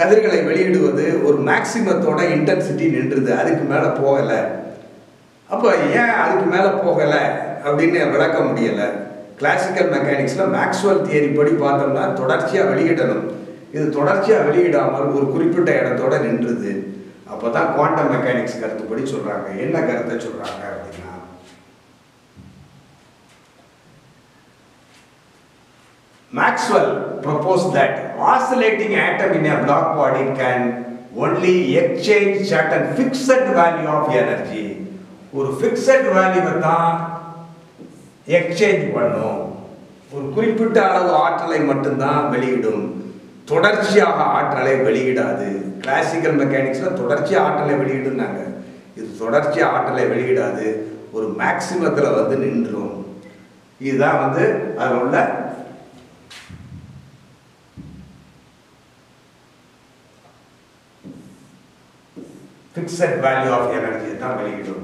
கதிர்களை வெளியிடுவது ஒரு மேக்சிமத்தோட இன்டென்சிட்டி நின்றுது. அதுக்கு மேல போகல. அப்போ ஏன் அதுக்கு மேல போகல அப்படின்னு விளக்க முடியல. கிளாசிக்கல் மெக்கானிக்ஸில் மேக்ஸ்வெல் தியரி படி பார்த்தோம்னா தொடர்ச்சியாக வெளியிடணும். இது தொடர்ச்சியாக வெளியிடாமல் ஒரு குறிப்பிட்ட இடத்தோட நின்றுது. அப்போ தான் குவாண்டம் மெக்கானிக்ஸ் கருத்துப்படி சொல்கிறாங்க. என்ன கருத்தை சொல்கிறாங்க அப்படின்னா, Maxwell proposed that oscillating atom in a black body can only exchange certain fixed value of energy. ஒரு fixed value தான் எக்ஸ்சேஞ்ச் பண்ணும். ஒரு குறிப்பிட்ட அளவு ஆற்றலை மட்டும்தான் வெளியிடும். தொடர்ச்சியாக ஆற்றலை வெளியிடாது. கிளாசிக்கல் மெக்கானிக்ஸில் தொடர்ச்சியாக ஆற்றலை வெளியிடுனாங்க. இது தொடர்ச்சியாக ஆற்றலை வெளியிடாது. ஒரு மேக்சிமத்தில் வந்து நின்றுடும். இதுதான் வந்து அதில் உள்ள fixed value of energy தான் வெளியிடும்.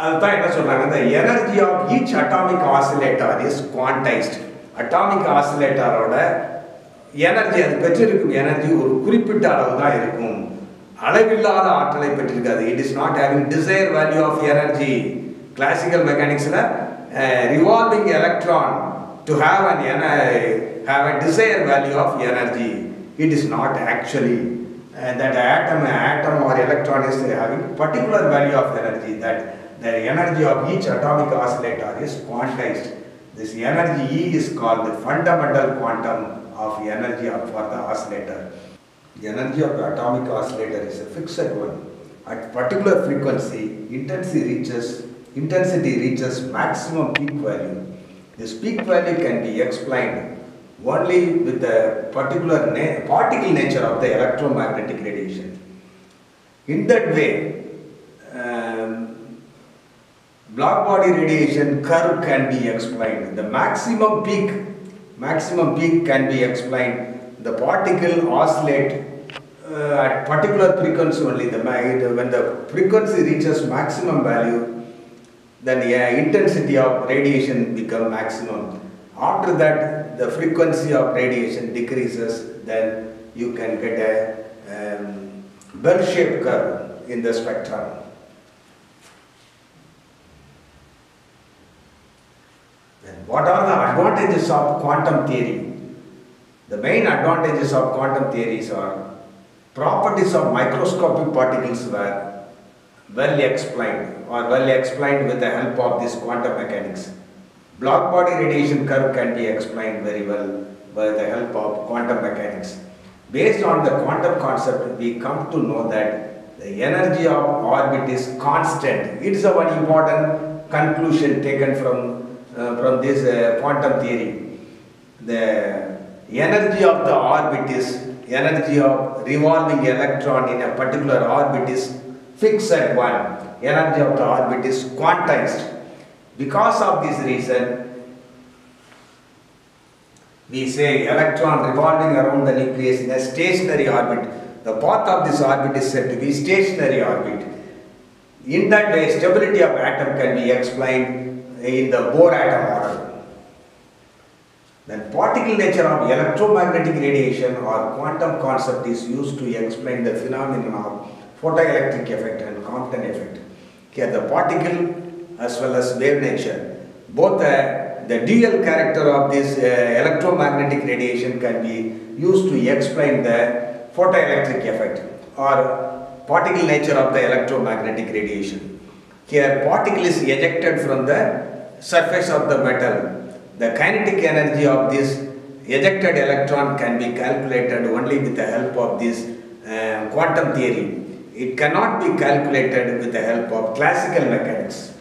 அதுதான் என்ன சொல்றாங்க, the energy of each atomic oscillator is quantized. Atomic ஆசிலேட்டரோட எனர்ஜி, அது பெற்றிருக்கும் எனர்ஜி ஒரு குறிப்பிட்ட அளவு தான் இருக்கும். அளவில்லாத ஆற்றலை பெற்றிருக்காது. It is not having desire value of energy. Classical மெக்கானிக்ஸில் revolving electron to have a desired value of energy. It is not actually that atom or electron is having particular value of energy, that the energy of each atomic oscillator is quantized. This energy E is called the fundamental quantum of energy for the oscillator. The energy of the atomic oscillator is a fixed one. At particular frequency, intensity reaches maximum peak value. This peak value can be explained only with the particular particle nature of the electromagnetic radiation. In that way, black body radiation curve can be explained. The maximum peak can be explained. The particle oscillate at particular frequency only. When the frequency reaches maximum value, then the intensity of radiation becomes maximum. After that, the frequency of radiation decreases, then you can get a bell-shaped curve in the spectrum. Then what are the advantages of quantum theory? The main advantages of quantum theories are properties of microscopic particles were well explained with the help of this quantum mechanics. Black body radiation curve can be explained very well by the help of quantum mechanics. Based on the quantum concept, we come to know that the energy of orbit is constant. It is one important conclusion taken from this quantum theory. The energy of the orbit is energy of revolving electron in a particular orbit is fixed one. Energy of the orbit is quantized. Because of this reason, we say electron revolving around the nucleus in a stationary orbit. The path of this orbit is said to be stationary orbit. In that way, stability of atom can be explained in the Bohr atom model. Then particle nature of electromagnetic radiation or quantum concept is used to explain the phenomenon of photoelectric effect and Compton effect. Here the particle as well as wave nature. Both the dual character of this electromagnetic radiation can be used to explain the photoelectric effect or particle nature of the electromagnetic radiation. Here particle is ejected from the surface of the metal. The kinetic energy of this ejected electron can be calculated only with the help of this quantum theory. It cannot be calculated with the help of classical mechanics.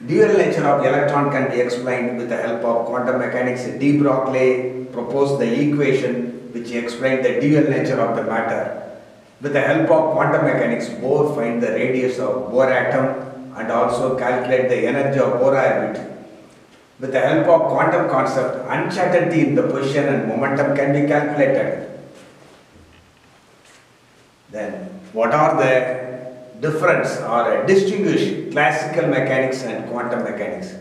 Dual nature of electron can be explained with the help of quantum mechanics. De Broglie proposed the equation which explained the dual nature of the matter. With the help of quantum mechanics, Bohr find the radius of Bohr atom and also calculate the energy of Bohr orbit. With the help of quantum concept, uncertainty in the position and momentum can be calculated. Then, what are the difference or distinguish classical mechanics and quantum mechanics?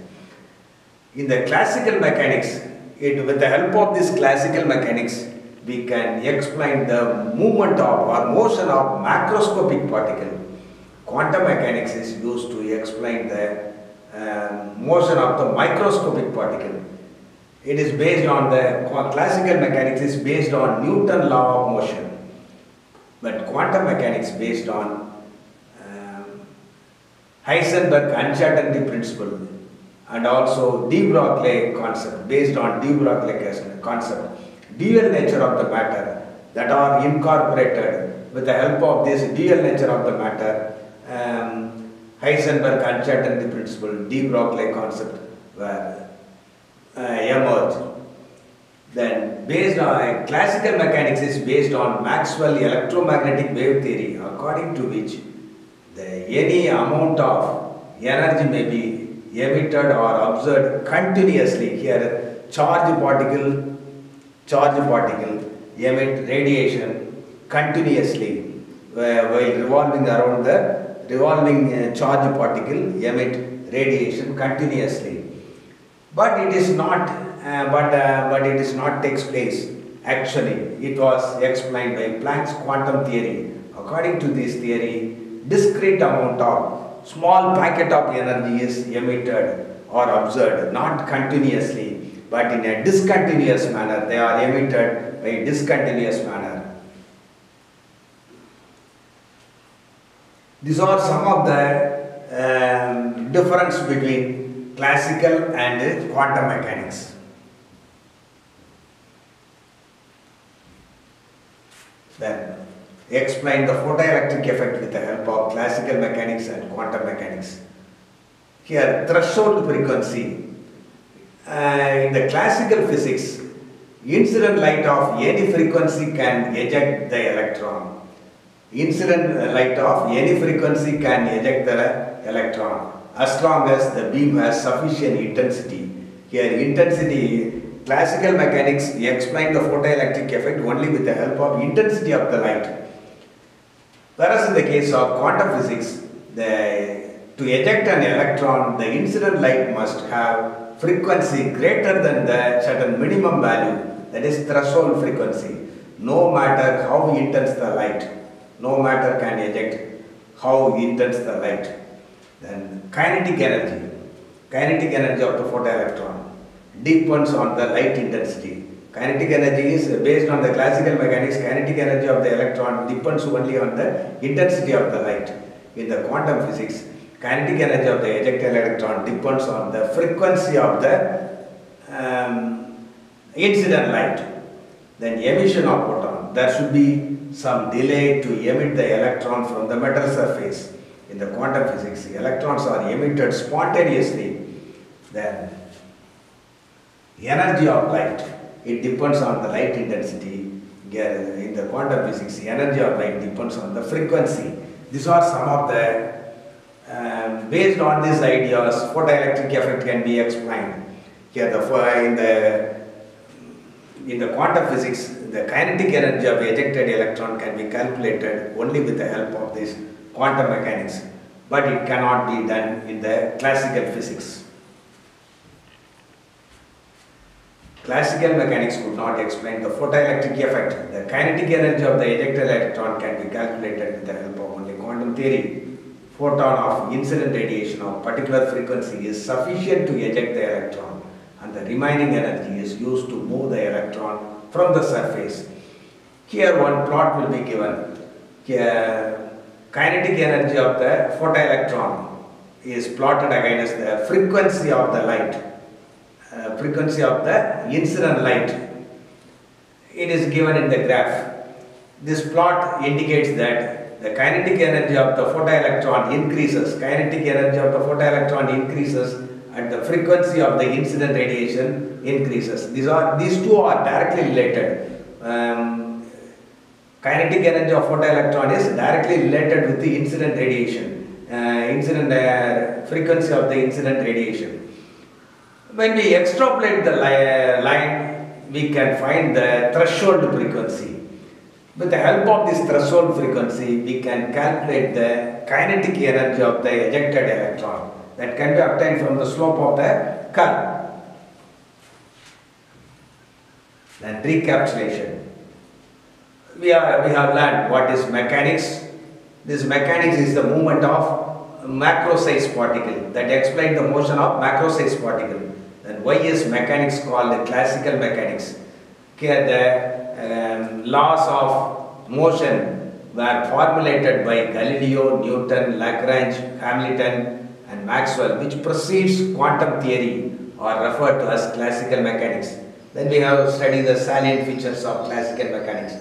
In the classical mechanics, with the help of this classical mechanics, we can explain the movement of or motion of macroscopic particle. Quantum mechanics is used to explain the motion of the microscopic particle. It is based on the classical mechanics is based on Newton's law of motion, but quantum mechanics based on Heisenberg uncertainty principle and also de Broglie concept, based on de Broglie concept, dual nature of the matter that are incorporated with the help of this dual nature of the matter. Heisenberg uncertainty principle, de Broglie concept were emerged. Then based on classical mechanics is based on Maxwell electromagnetic wave theory, according to which any amount of energy may be emitted or observed continuously. Here charge particle emit radiation continuously while revolving around the revolving charge particle emit radiation continuously. But it is not. But it is not takes place. Actually, it was explained by Planck's quantum theory. According to this theory, discrete amount of small packet of energy is emitted or observed, not continuously, but in a discontinuous manner. They are emitted by discontinuous manner. These are some of the difference between classical and quantum mechanics. Then explain the photoelectric effect with the help of classical mechanics and quantum mechanics. Here, threshold frequency. In the classical physics, incident light of any frequency can eject the electron. Incident light of any frequency can eject the electron as long as the beam has sufficient intensity. Here, intensity. Classical mechanics explain the photoelectric effect only with the help of intensity of the light. Whereas in the case of quantum physics, to eject an electron, the incident light must have frequency greater than the certain minimum value, that is threshold frequency. No matter how intense the light, no matter can eject how intense the light. Then kinetic energy of the photoelectron depends on the light intensity. Kinetic energy is based on the classical mechanics. Kinetic energy of the electron depends only on the intensity of the light. In the quantum physics, kinetic energy of the ejected electron depends on the frequency of the incident light. Then emission of photon. There should be some delay to emit the electron from the metal surface. In the quantum physics, the electrons are emitted spontaneously. Then energy of light, it depends on the light intensity. In the quantum physics, the energy of light depends on the frequency. These are some of the, based on these ideas, photoelectric effect can be explained. Here, in the quantum physics, the kinetic energy of the ejected electron can be calculated only with the help of this quantum mechanics, but it cannot be done in the classical physics. Classical mechanics could not explain the photoelectric effect. The kinetic energy of the ejected electron can be calculated with the help of only quantum theory. Photon of incident radiation of particular frequency is sufficient to eject the electron, and the remaining energy is used to move the electron from the surface. Here one plot will be given. Here, kinetic energy of the photoelectron is plotted against the frequency of the light. Frequency of the incident light. It is given in the graph. This plot indicates that the kinetic energy of the photoelectron increases. Kinetic energy of the photoelectron increases and the frequency of the incident radiation increases. These two are directly related. Kinetic energy of photoelectron is directly related with the incident radiation, frequency of the incident radiation. When we extrapolate the line, we can find the threshold frequency. With the help of this threshold frequency, we can calculate the kinetic energy of the ejected electron that can be obtained from the slope of the curve. Then recapitulation. we have learned what is mechanics. This mechanics is the movement of macro size particle that explain the motion of macro size particle. And why is mechanics called classical mechanics? Here the laws of motion were formulated by Galileo, Newton, Lagrange, Hamilton and Maxwell, which precedes quantum theory, are referred to as classical mechanics. Then we have studied the salient features of classical mechanics.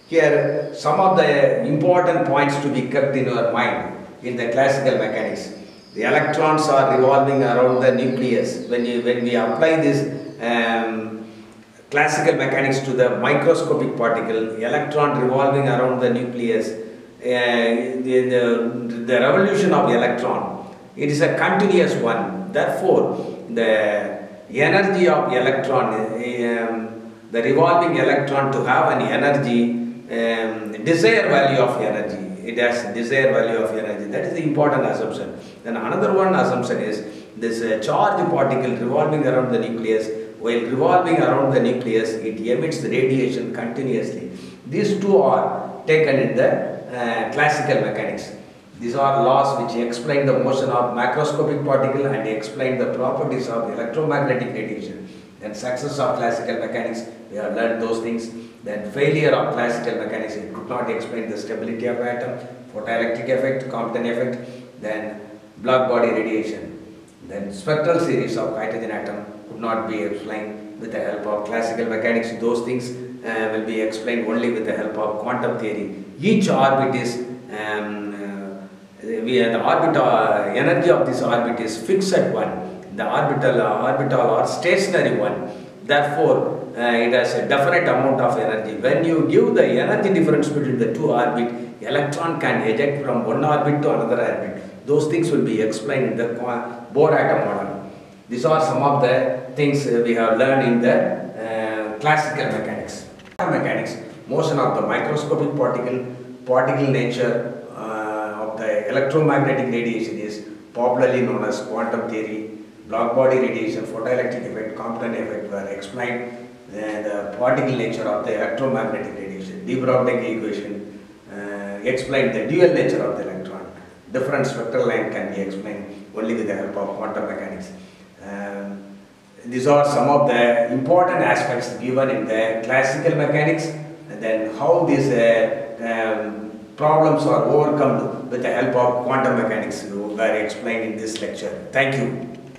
Here some of the important points to be kept in your mind in the classical mechanics. The electrons are revolving around the nucleus. When we apply this classical mechanics to the microscopic particle, electron revolving around the nucleus, the revolution of the electron, it is a continuous one. Therefore, the energy of electron, the revolving electron to have an energy, desired value of energy. It has desired value of energy. That is the important assumption. Then another one assumption is this charged particle revolving around the nucleus. While revolving around the nucleus, it emits radiation continuously. These two are taken in the classical mechanics. These are laws which explain the motion of macroscopic particle and explain the properties of electromagnetic radiation. Then success of classical mechanics, we have learned those things. Then failure of classical mechanics, it could not explain the stability of atom, photoelectric effect, Compton effect, then black body radiation. Then spectral series of hydrogen atom could not be explained with the help of classical mechanics. Those things will be explained only with the help of quantum theory. Each orbit is, the orbital energy of this orbit is fixed at one. The orbital or stationary one. Therefore, it has a definite amount of energy. When you give the energy difference between the two orbits, electron can eject from one orbit to another orbit. Those things will be explained in the Bohr atom model. These are some of the things we have learned in the classical mechanics. Mechanics, motion of the microscopic particle nature of the electromagnetic radiation is popularly known as quantum theory. Black body radiation, photoelectric effect, Compton effect were explained. The particle nature of the electromagnetic radiation. De Broglie equation explained the dual nature of the electron. Different spectral length can be explained only with the help of quantum mechanics. These are some of the important aspects given in the classical mechanics, and then how these problems are overcome with the help of quantum mechanics were explained in this lecture. Thank you.